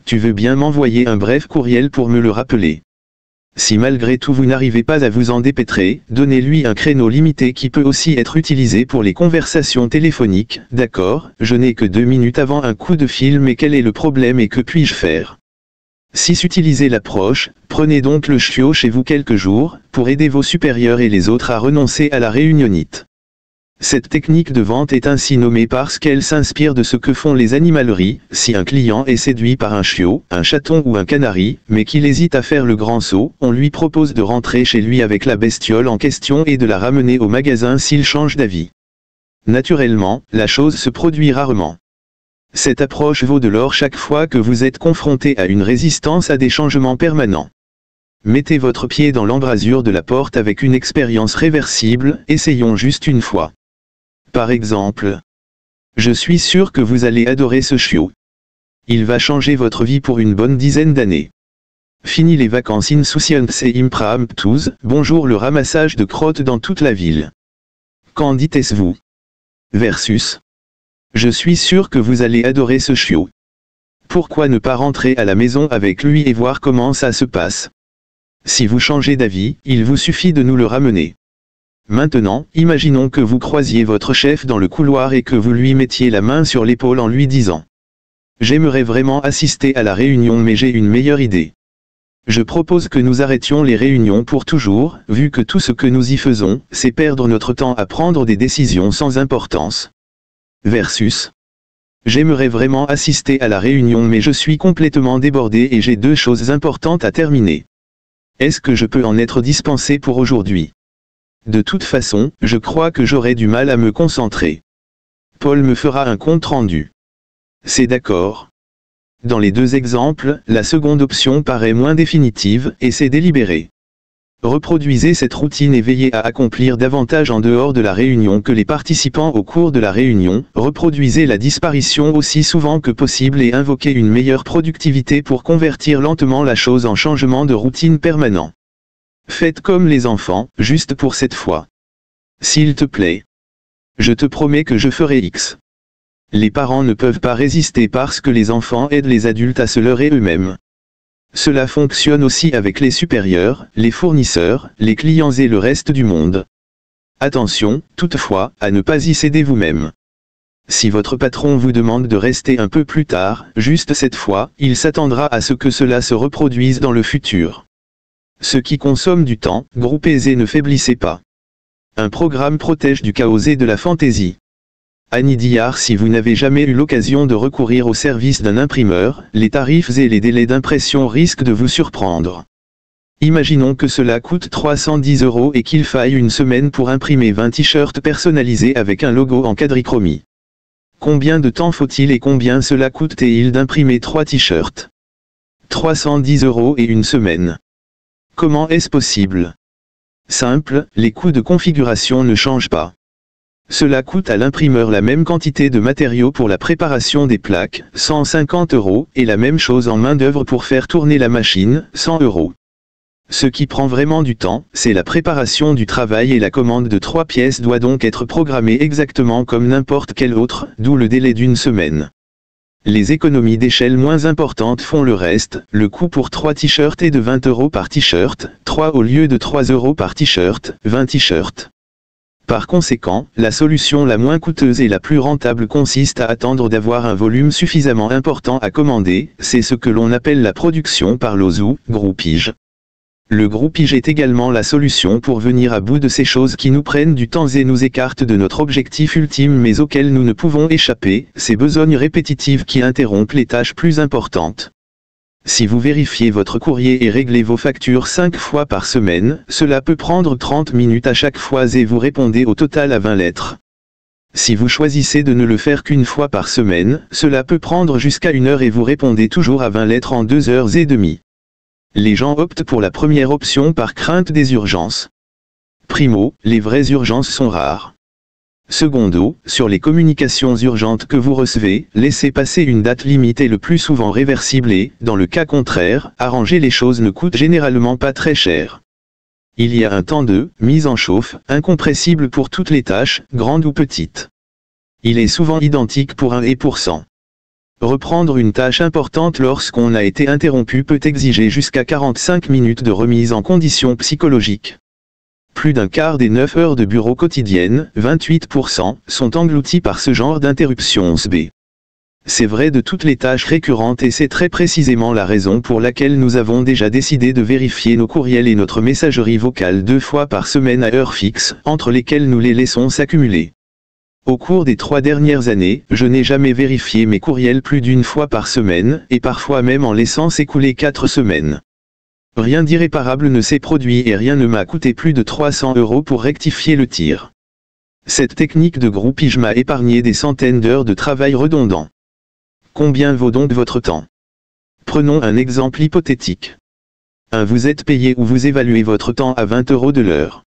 Speaker 1: Tu veux bien m'envoyer un bref courriel pour me le rappeler. Si malgré tout vous n'arrivez pas à vous en dépêtrer, donnez-lui un créneau limité qui peut aussi être utilisé pour les conversations téléphoniques. D'accord, je n'ai que 2 minutes avant un coup de fil mais quel est le problème et que puis-je faire? 6. Utilisez l'approche, prenez donc le chiot chez vous quelques jours, pour aider vos supérieurs et les autres à renoncer à la réunionnite. Cette technique de vente est ainsi nommée parce qu'elle s'inspire de ce que font les animaleries. Si un client est séduit par un chiot, un chaton ou un canari, mais qu'il hésite à faire le grand saut, on lui propose de rentrer chez lui avec la bestiole en question et de la ramener au magasin s'il change d'avis. Naturellement, la chose se produit rarement. Cette approche vaut de l'or chaque fois que vous êtes confronté à une résistance à des changements permanents. Mettez votre pied dans l'embrasure de la porte avec une expérience réversible, essayons juste une fois. Par exemple, je suis sûr que vous allez adorer ce chiot. Il va changer votre vie pour une bonne dizaine d'années. Fini les vacances insouciantes et impromptus, bonjour le ramassage de crottes dans toute la ville. Qu'en dites-vous? Versus. Je suis sûr que vous allez adorer ce chiot. Pourquoi ne pas rentrer à la maison avec lui et voir comment ça se passe? Si vous changez d'avis, il vous suffit de nous le ramener. Maintenant, imaginons que vous croisiez votre chef dans le couloir et que vous lui mettiez la main sur l'épaule en lui disant « J'aimerais vraiment assister à la réunion mais j'ai une meilleure idée. Je propose que nous arrêtions les réunions pour toujours, vu que tout ce que nous y faisons, c'est perdre notre temps à prendre des décisions sans importance. » Versus. J'aimerais vraiment assister à la réunion mais je suis complètement débordé et j'ai 2 choses importantes à terminer. Est-ce que je peux en être dispensé pour aujourd'hui? De toute façon, je crois que j'aurai du mal à me concentrer. Paul me fera un compte rendu. C'est d'accord. Dans les 2 exemples, la seconde option paraît moins définitive, et c'est délibéré. Reproduisez cette routine et veillez à accomplir davantage en dehors de la réunion que les participants au cours de la réunion, reproduisez la disparition aussi souvent que possible et invoquez une meilleure productivité pour convertir lentement la chose en changement de routine permanent. Faites comme les enfants, juste pour cette fois. S'il te plaît. Je te promets que je ferai X. Les parents ne peuvent pas résister parce que les enfants aident les adultes à se leurrer eux-mêmes. Cela fonctionne aussi avec les supérieurs, les fournisseurs, les clients et le reste du monde. Attention, toutefois, à ne pas y céder vous-même. Si votre patron vous demande de rester un peu plus tard, juste cette fois, il s'attendra à ce que cela se reproduise dans le futur. Ce qui consomme du temps, groupez et ne faiblissez pas. Un programme protège du chaos et de la fantaisie. Annie Dillard. Si vous n'avez jamais eu l'occasion de recourir au service d'un imprimeur, les tarifs et les délais d'impression risquent de vous surprendre. Imaginons que cela coûte 310 € et qu'il faille une semaine pour imprimer 20 t-shirts personnalisés avec un logo en quadrichromie. Combien de temps faut-il et combien cela coûte-t-il d'imprimer 3 t-shirts? 310 € et une semaine. Comment est-ce possible? Simple, les coûts de configuration ne changent pas. Cela coûte à l'imprimeur la même quantité de matériaux pour la préparation des plaques, 150 €, et la même chose en main-d'œuvre pour faire tourner la machine, 100 €. Ce qui prend vraiment du temps, c'est la préparation du travail et la commande de 3 pièces doit donc être programmée exactement comme n'importe quelle autre, d'où le délai d'une semaine. Les économies d'échelle moins importantes font le reste, le coût pour 3 t-shirts est de 20 € par t-shirt, 3 au lieu de 3 € par t-shirt, 20 t-shirts. Par conséquent, la solution la moins coûteuse et la plus rentable consiste à attendre d'avoir un volume suffisamment important à commander, c'est ce que l'on appelle la production par lots ou groupage. Le groupage est également la solution pour venir à bout de ces choses qui nous prennent du temps et nous écartent de notre objectif ultime mais auxquelles nous ne pouvons échapper, ces besognes répétitives qui interrompent les tâches plus importantes. Si vous vérifiez votre courrier et réglez vos factures 5 fois par semaine, cela peut prendre 30 minutes à chaque fois et vous répondez au total à 20 lettres. Si vous choisissez de ne le faire qu'une fois par semaine, cela peut prendre jusqu'à 1 heure et vous répondez toujours à 20 lettres en 2 heures et demie. Les gens optent pour la première option par crainte des urgences. Primo, les vraies urgences sont rares. Secondo, sur les communications urgentes que vous recevez, laissez passer une date limite et le plus souvent réversible et, dans le cas contraire, arranger les choses ne coûte généralement pas très cher. Il y a un temps de mise en chauffe, incompressible pour toutes les tâches, grandes ou petites. Il est souvent identique pour 1 et pour 100. Reprendre une tâche importante lorsqu'on a été interrompu peut exiger jusqu'à 45 minutes de remise en condition psychologique. Plus d'un quart des 9 heures de bureau quotidiennes, 28%, sont engloutis par ce genre d'interruptions B. C'est vrai de toutes les tâches récurrentes et c'est très précisément la raison pour laquelle nous avons déjà décidé de vérifier nos courriels et notre messagerie vocale 2 fois par semaine à heure fixe, entre lesquelles nous les laissons s'accumuler. Au cours des 3 dernières années, je n'ai jamais vérifié mes courriels plus d'1 fois par semaine, et parfois même en laissant s'écouler 4 semaines. Rien d'irréparable ne s'est produit et rien ne m'a coûté plus de 300 € pour rectifier le tir. Cette technique de groupage m'a épargné des centaines d'heures de travail redondant. Combien vaut donc votre temps? Prenons un exemple hypothétique. 1. Vous êtes payé ou vous évaluez votre temps à 20 € de l'heure.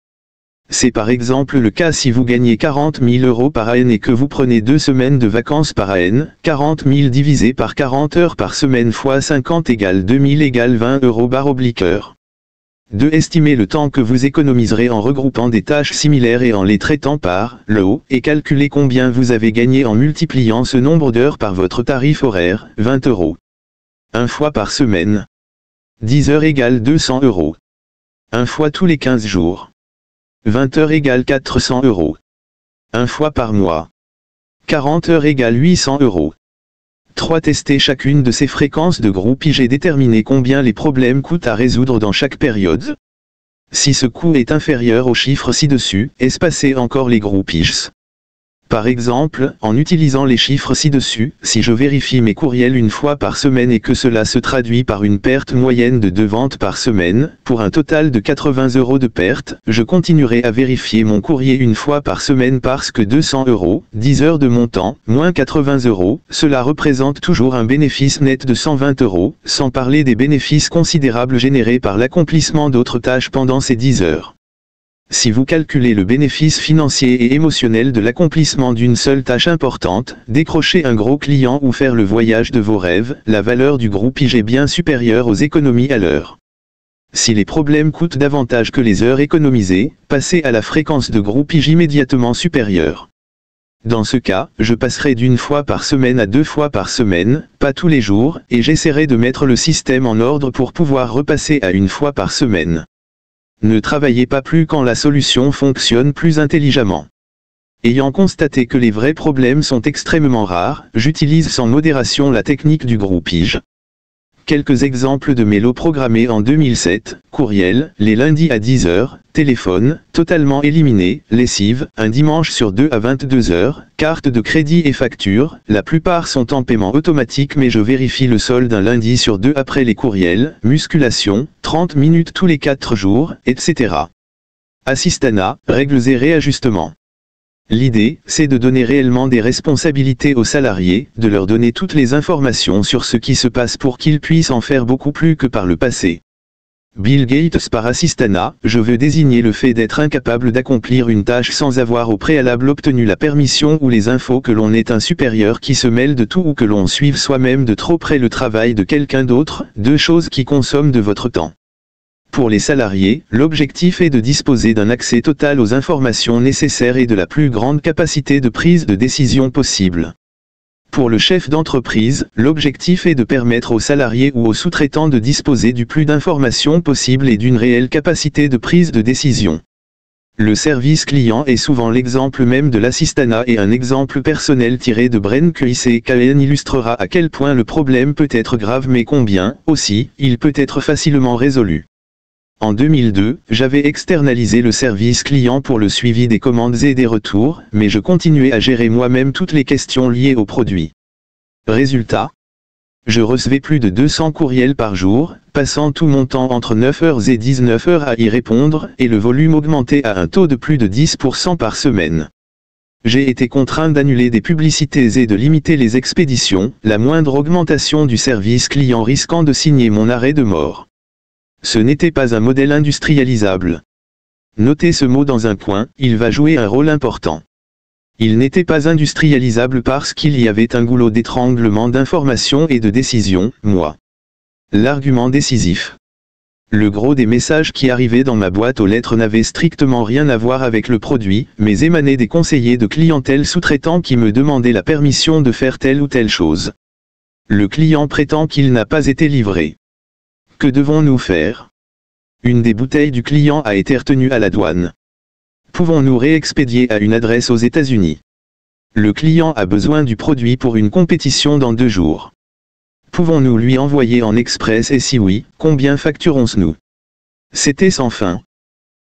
Speaker 1: C'est par exemple le cas si vous gagnez 40 000 € par an et que vous prenez 2 semaines de vacances par an. 40 000 divisé par 40 heures par semaine fois 50 égale 2000 égale 20 €/heure. 2. Estimez le temps que vous économiserez en regroupant des tâches similaires et en les traitant par lot, et calculez combien vous avez gagné en multipliant ce nombre d'heures par votre tarif horaire, 20 €. 1 fois par semaine. 10 heures égale 200 €. 1 fois tous les 15 jours. 20 heures égale 400 €. 1 fois par mois. 40 heures égale 800 €. 3. Testez chacune de ces fréquences de groupe IG et déterminez combien les problèmes coûtent à résoudre dans chaque période. Si ce coût est inférieur au chiffre ci-dessus, espacez encore les groupes IG. Par exemple, en utilisant les chiffres ci-dessus, si je vérifie mes courriels une fois par semaine et que cela se traduit par une perte moyenne de 2 ventes par semaine, pour un total de 80 € de perte, je continuerai à vérifier mon courrier une fois par semaine parce que 200 €, 10 heures de mon temps, moins 80 €, cela représente toujours un bénéfice net de 120 €, sans parler des bénéfices considérables générés par l'accomplissement d'autres tâches pendant ces 10 heures. Si vous calculez le bénéfice financier et émotionnel de l'accomplissement d'une seule tâche importante, décrocher un gros client ou faire le voyage de vos rêves, la valeur du groupe IG est bien supérieure aux économies à l'heure. Si les problèmes coûtent davantage que les heures économisées, passez à la fréquence de groupe IG immédiatement supérieure. Dans ce cas, je passerai d'1 fois par semaine à 2 fois par semaine, pas tous les jours, et j'essaierai de mettre le système en ordre pour pouvoir repasser à 1 fois par semaine. Ne travaillez pas plus quand la solution fonctionne plus intelligemment. Ayant constaté que les vrais problèmes sont extrêmement rares, j'utilise sans modération la technique du groupe IG. Quelques exemples de mes lots programmés en 2007, courriel, les lundis à 10 h, téléphone, totalement éliminé, lessive, un dimanche sur 2 à 22 h, carte de crédit et facture, la plupart sont en paiement automatique mais je vérifie le solde un lundi sur 2 après les courriels, musculation, 30 minutes tous les 4 jours, etc. Assistanat, règles et réajustements. L'idée, c'est de donner réellement des responsabilités aux salariés, de leur donner toutes les informations sur ce qui se passe pour qu'ils puissent en faire beaucoup plus que par le passé. Bill Gates par assistanat, je veux désigner le fait d'être incapable d'accomplir une tâche sans avoir au préalable obtenu la permission ou les infos, que l'on ait un supérieur qui se mêle de tout ou que l'on suive soi-même de trop près le travail de quelqu'un d'autre, 2 choses qui consomment de votre temps. Pour les salariés, l'objectif est de disposer d'un accès total aux informations nécessaires et de la plus grande capacité de prise de décision possible. Pour le chef d'entreprise, l'objectif est de permettre aux salariés ou aux sous-traitants de disposer du plus d'informations possible et d'une réelle capacité de prise de décision. Le service client est souvent l'exemple même de l'assistanat et un exemple personnel tiré de Bren QICKN illustrera à quel point le problème peut être grave mais combien, aussi, il peut être facilement résolu. En 2002, j'avais externalisé le service client pour le suivi des commandes et des retours, mais je continuais à gérer moi-même toutes les questions liées au produit. Résultat ? Je recevais plus de 200 courriels par jour, passant tout mon temps entre 9 h et 19 h à y répondre, et le volume augmentait à un taux de plus de 10% par semaine. J'ai été contraint d'annuler des publicités et de limiter les expéditions, la moindre augmentation du service client risquant de signer mon arrêt de mort. Ce n'était pas un modèle industrialisable. Notez ce mot dans un coin, il va jouer un rôle important. Il n'était pas industrialisable parce qu'il y avait un goulot d'étranglement d'informations et de décisions, moi. L'argument décisif. Le gros des messages qui arrivaient dans ma boîte aux lettres n'avaient strictement rien à voir avec le produit, mais émanaient des conseillers de clientèle sous-traitants qui me demandaient la permission de faire telle ou telle chose. Le client prétend qu'il n'a pas été livré. Que devons-nous faire? Une des bouteilles du client a été retenue à la douane. Pouvons-nous réexpédier à une adresse aux États-Unis? Le client a besoin du produit pour une compétition dans 2 jours. Pouvons-nous lui envoyer en express et si oui, combien facturons-nous? C'était sans fin.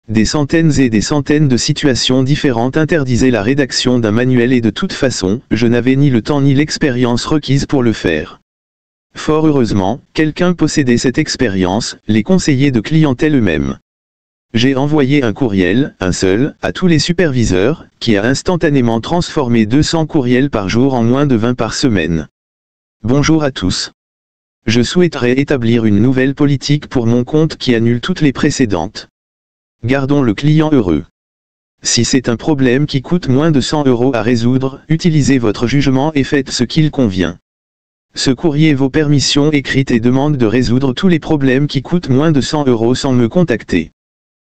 Speaker 1: Des centaines et des centaines de situations différentes interdisaient la rédaction d'un manuel et de toute façon, je n'avais ni le temps ni l'expérience requise pour le faire. Fort heureusement, quelqu'un possédait cette expérience, les conseillers de clientèle eux-mêmes. J'ai envoyé un courriel, un seul, à tous les superviseurs, qui a instantanément transformé 200 courriels par jour en moins de 20 par semaine. Bonjour à tous. Je souhaiterais établir une nouvelle politique pour mon compte qui annule toutes les précédentes. Gardons le client heureux. Si c'est un problème qui coûte moins de 100 € à résoudre, utilisez votre jugement et faites ce qu'il convient. Ce courrier vos permissions écrites et demande de résoudre tous les problèmes qui coûtent moins de 100 € sans me contacter.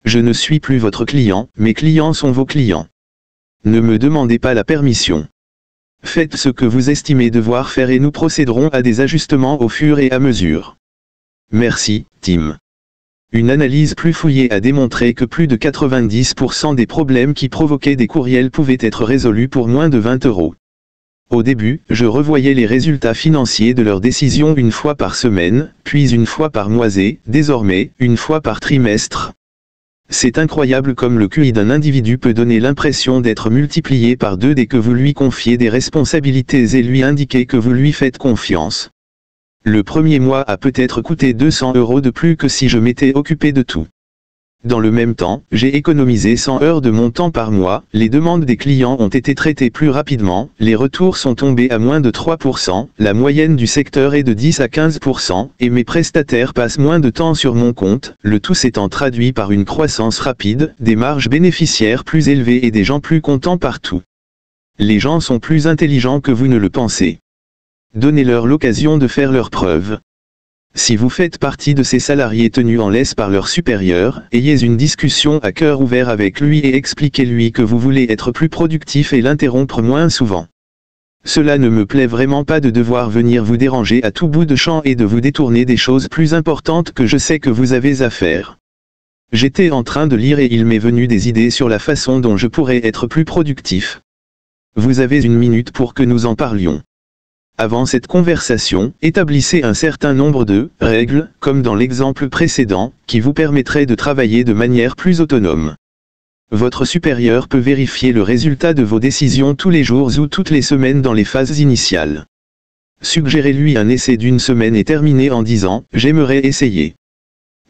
Speaker 1: Je ne suis plus votre client, mes clients sont vos clients. Ne me demandez pas la permission. Faites ce que vous estimez devoir faire et nous procéderons à des ajustements au fur et à mesure. Merci, Tim. Une analyse plus fouillée a démontré que plus de 90% des problèmes qui provoquaient des courriels pouvaient être résolus pour moins de 20 €. Au début, je revoyais les résultats financiers de leurs décisions une fois par semaine, puis une fois par mois et, désormais, une fois par trimestre. C'est incroyable comme le QI d'un individu peut donner l'impression d'être multiplié par 2 dès que vous lui confiez des responsabilités et lui indiquez que vous lui faites confiance. Le premier mois a peut-être coûté 200 € de plus que si je m'étais occupé de tout. Dans le même temps, j'ai économisé 100 heures de mon temps par mois, les demandes des clients ont été traitées plus rapidement, les retours sont tombés à moins de 3%, la moyenne du secteur est de 10 à 15%, et mes prestataires passent moins de temps sur mon compte, le tout s'étant traduit par une croissance rapide, des marges bénéficiaires plus élevées et des gens plus contents partout. Les gens sont plus intelligents que vous ne le pensez. Donnez-leur l'occasion de faire leurs preuves. Si vous faites partie de ces salariés tenus en laisse par leurs supérieurs, ayez une discussion à cœur ouvert avec lui et expliquez-lui que vous voulez être plus productif et l'interrompre moins souvent. Cela ne me plaît vraiment pas de devoir venir vous déranger à tout bout de champ et de vous détourner des choses plus importantes que je sais que vous avez à faire. J'étais en train de lire et il m'est venu des idées sur la façon dont je pourrais être plus productif. Vous avez une minute pour que nous en parlions. Avant cette conversation, établissez un certain nombre de règles, comme dans l'exemple précédent, qui vous permettraient de travailler de manière plus autonome. Votre supérieur peut vérifier le résultat de vos décisions tous les jours ou toutes les semaines dans les phases initiales. Suggérez-lui un essai d'une semaine et terminez en disant « J'aimerais essayer ».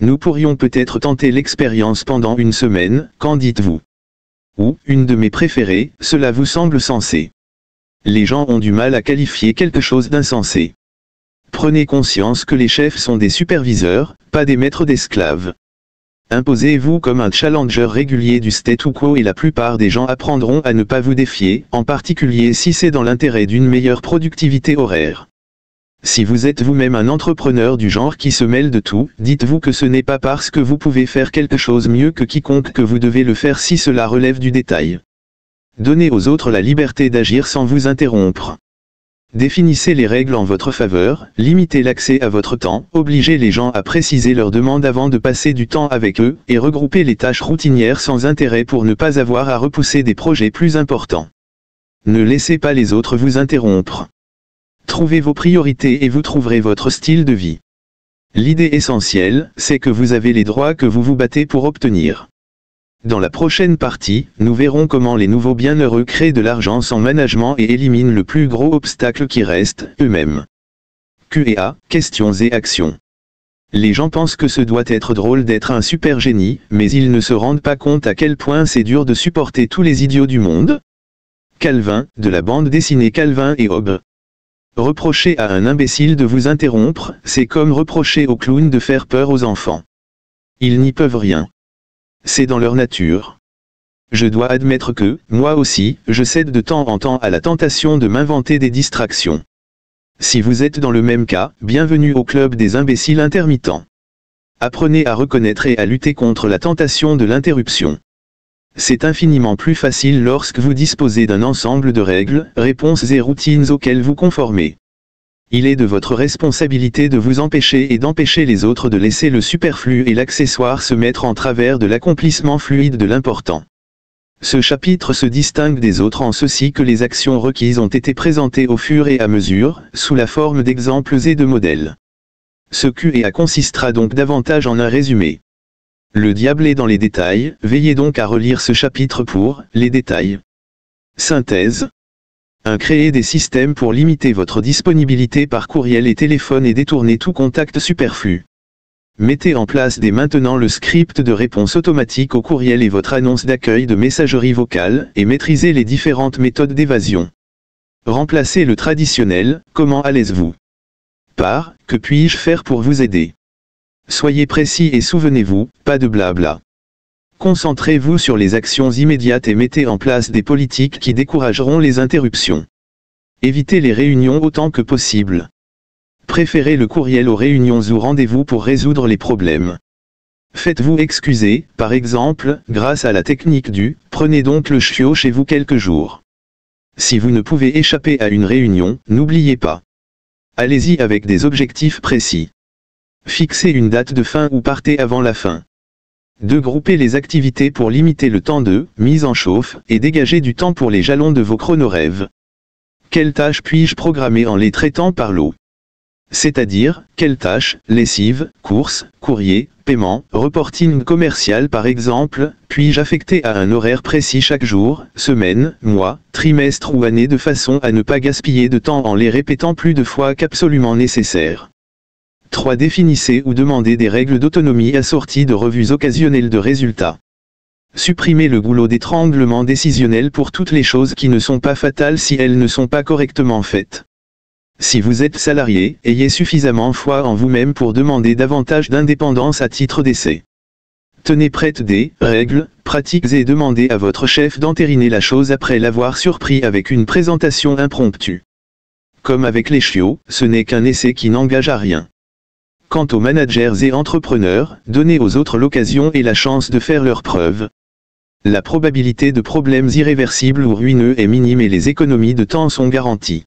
Speaker 1: Nous pourrions peut-être tenter l'expérience pendant une semaine, qu'en dites-vous? Ou, une de mes préférées, cela vous semble sensé. Les gens ont du mal à qualifier quelque chose d'insensé. Prenez conscience que les chefs sont des superviseurs, pas des maîtres d'esclaves. Imposez-vous comme un challenger régulier du statu quo et la plupart des gens apprendront à ne pas vous défier, en particulier si c'est dans l'intérêt d'une meilleure productivité horaire. Si vous êtes vous-même un entrepreneur du genre qui se mêle de tout, dites-vous que ce n'est pas parce que vous pouvez faire quelque chose mieux que quiconque que vous devez le faire si cela relève du détail. Donnez aux autres la liberté d'agir sans vous interrompre. Définissez les règles en votre faveur, limitez l'accès à votre temps, obligez les gens à préciser leurs demandes avant de passer du temps avec eux, et regroupez les tâches routinières sans intérêt pour ne pas avoir à repousser des projets plus importants. Ne laissez pas les autres vous interrompre. Trouvez vos priorités et vous trouverez votre style de vie. L'idée essentielle, c'est que vous avez les droits que vous vous battez pour obtenir. Dans la prochaine partie, nous verrons comment les nouveaux bienheureux créent de l'argent sans management et éliminent le plus gros obstacle qui reste, eux-mêmes. Q&A, questions et actions. Les gens pensent que ce doit être drôle d'être un super génie, mais ils ne se rendent pas compte à quel point c'est dur de supporter tous les idiots du monde. Calvin, de la bande dessinée Calvin et Hobbes. Reprocher à un imbécile de vous interrompre, c'est comme reprocher aux clowns de faire peur aux enfants. Ils n'y peuvent rien. C'est dans leur nature. Je dois admettre que, moi aussi, je cède de temps en temps à la tentation de m'inventer des distractions. Si vous êtes dans le même cas, bienvenue au club des imbéciles intermittents. Apprenez à reconnaître et à lutter contre la tentation de l'interruption. C'est infiniment plus facile lorsque vous disposez d'un ensemble de règles, réponses et routines auxquelles vous conformez. Il est de votre responsabilité de vous empêcher et d'empêcher les autres de laisser le superflu et l'accessoire se mettre en travers de l'accomplissement fluide de l'important. Ce chapitre se distingue des autres en ceci que les actions requises ont été présentées au fur et à mesure, sous la forme d'exemples et de modèles. Ce Q&A consistera donc davantage en un résumé. Le diable est dans les détails, veillez donc à relire ce chapitre pour les détails. Synthèse. 1. Créer des systèmes pour limiter votre disponibilité par courriel et téléphone et détourner tout contact superflu. Mettez en place dès maintenant le script de réponse automatique au courriel et votre annonce d'accueil de messagerie vocale, et maîtrisez les différentes méthodes d'évasion. Remplacez le traditionnel « Comment allez-vous » par « Que puis-je faire pour vous aider ?» Soyez précis et souvenez-vous, pas de blabla. Concentrez-vous sur les actions immédiates et mettez en place des politiques qui décourageront les interruptions. Évitez les réunions autant que possible. Préférez le courriel aux réunions ou rendez-vous pour résoudre les problèmes. Faites-vous excuser, par exemple, grâce à la technique du « Prenez donc le chiot chez vous quelques jours ». Si vous ne pouvez échapper à une réunion, n'oubliez pas. Allez-y avec des objectifs précis. Fixez une date de fin ou partez avant la fin. 2. Groupez les activités pour limiter le temps de mise en chauffe et dégager du temps pour les jalons de vos chronorêves. Quelles tâches puis-je programmer en les traitant par lot? C'est-à-dire, quelles tâches, lessive, courses, courrier, paiement, reporting commercial par exemple, puis-je affecter à un horaire précis chaque jour, semaine, mois, trimestre ou année de façon à ne pas gaspiller de temps en les répétant plus de fois qu'absolument nécessaire. 3. Définissez ou demandez des règles d'autonomie assorties de revues occasionnelles de résultats. Supprimez le goulot d'étranglement décisionnel pour toutes les choses qui ne sont pas fatales si elles ne sont pas correctement faites. Si vous êtes salarié, ayez suffisamment foi en vous-même pour demander davantage d'indépendance à titre d'essai. Tenez prête des règles, pratiques et demandez à votre chef d'entériner la chose après l'avoir surpris avec une présentation impromptue. Comme avec les chiots, ce n'est qu'un essai qui n'engage à rien. Quant aux managers et entrepreneurs, donnez aux autres l'occasion et la chance de faire leurs preuves. La probabilité de problèmes irréversibles ou ruineux est minime et les économies de temps sont garanties.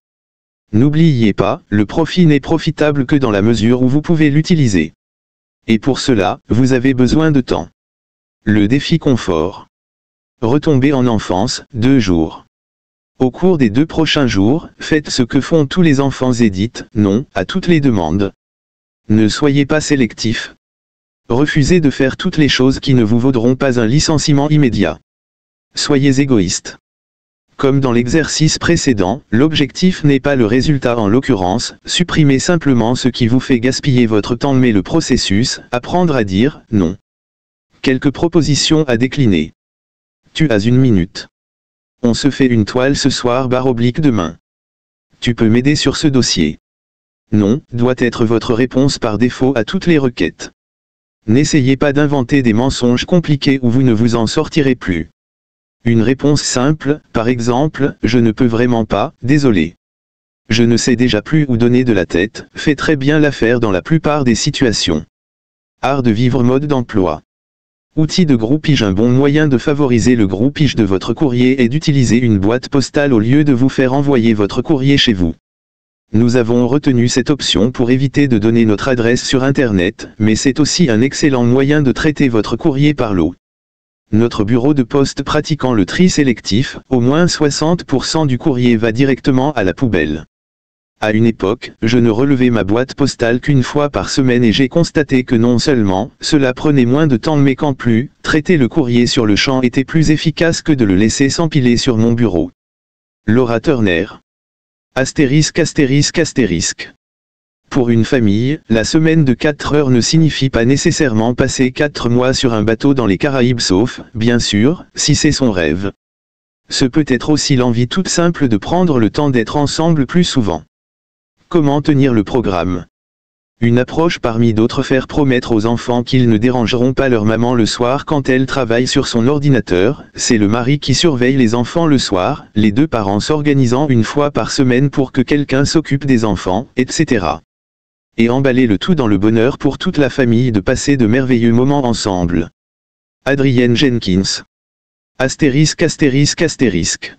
Speaker 1: N'oubliez pas, le profit n'est profitable que dans la mesure où vous pouvez l'utiliser. Et pour cela, vous avez besoin de temps. Le défi confort. Retomber en enfance, 2 jours. Au cours des 2 prochains jours, faites ce que font tous les enfants et dites non à toutes les demandes. Ne soyez pas sélectif. Refusez de faire toutes les choses qui ne vous vaudront pas un licenciement immédiat. Soyez égoïste. Comme dans l'exercice précédent, l'objectif n'est pas le résultat en l'occurrence, supprimez simplement ce qui vous fait gaspiller votre temps mais le processus, apprendre à dire non. Quelques propositions à décliner. Tu as 1 minute. On se fait une toile ce soir / demain. Tu peux m'aider sur ce dossier. Non, doit être votre réponse par défaut à toutes les requêtes. N'essayez pas d'inventer des mensonges compliqués où vous ne vous en sortirez plus. Une réponse simple, par exemple, je ne peux vraiment pas, désolé. Je ne sais déjà plus où donner de la tête, fait très bien l'affaire dans la plupart des situations. Art de vivre mode d'emploi. Outil de groupage. Un bon moyen de favoriser le groupage de votre courrier est d'utiliser une boîte postale au lieu de vous faire envoyer votre courrier chez vous. Nous avons retenu cette option pour éviter de donner notre adresse sur Internet, mais c'est aussi un excellent moyen de traiter votre courrier par lot. Notre bureau de poste pratiquant le tri sélectif, au moins 60% du courrier va directement à la poubelle. À une époque, je ne relevais ma boîte postale qu'1 fois par semaine et j'ai constaté que non seulement, cela prenait moins de temps mais qu'en plus, traiter le courrier sur le champ était plus efficace que de le laisser s'empiler sur mon bureau. Laura Turner. Astérisque. Pour une famille, la semaine de 4 heures ne signifie pas nécessairement passer 4 mois sur un bateau dans les Caraïbes sauf, bien sûr, si c'est son rêve. Ce peut être aussi l'envie toute simple de prendre le temps d'être ensemble plus souvent. Comment tenir le programme? Une approche parmi d'autres: faire promettre aux enfants qu'ils ne dérangeront pas leur maman le soir quand elle travaille sur son ordinateur, c'est le mari qui surveille les enfants le soir, les 2 parents s'organisant 1 fois par semaine pour que quelqu'un s'occupe des enfants, etc. Et emballer le tout dans le bonheur pour toute la famille de passer de merveilleux moments ensemble. Adrienne Jenkins. Astérisque.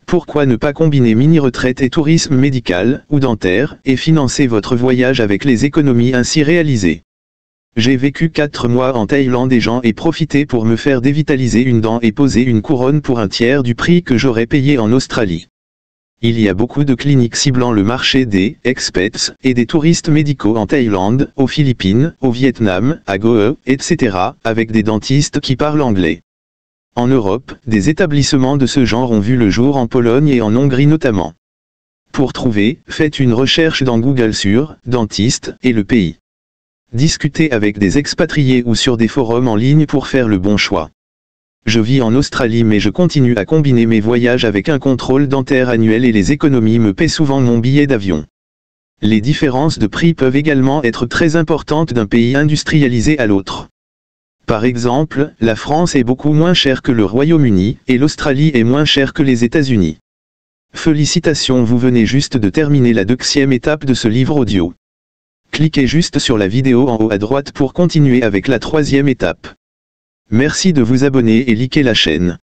Speaker 1: Pourquoi ne pas combiner mini-retraite et tourisme médical, ou dentaire, et financer votre voyage avec les économies ainsi réalisées? J'ai vécu 4 mois en Thaïlande et j'en ai profité pour me faire dévitaliser une dent et poser une couronne pour un tiers du prix que j'aurais payé en Australie. Il y a beaucoup de cliniques ciblant le marché des expats et des touristes médicaux en Thaïlande, aux Philippines, au Vietnam, à Goa, etc., avec des dentistes qui parlent anglais. En Europe, des établissements de ce genre ont vu le jour en Pologne et en Hongrie notamment. Pour trouver, faites une recherche dans Google sur « dentiste » et le pays. Discutez avec des expatriés ou sur des forums en ligne pour faire le bon choix. Je vis en Australie mais je continue à combiner mes voyages avec un contrôle dentaire annuel et les économies me paient souvent mon billet d'avion. Les différences de prix peuvent également être très importantes d'un pays industrialisé à l'autre. Par exemple, la France est beaucoup moins chère que le Royaume-Uni, et l'Australie est moins chère que les États-Unis. Félicitations, vous venez juste de terminer la 2e étape de ce livre audio. Cliquez juste sur la vidéo en haut à droite pour continuer avec la 3e étape. Merci de vous abonner et liker la chaîne.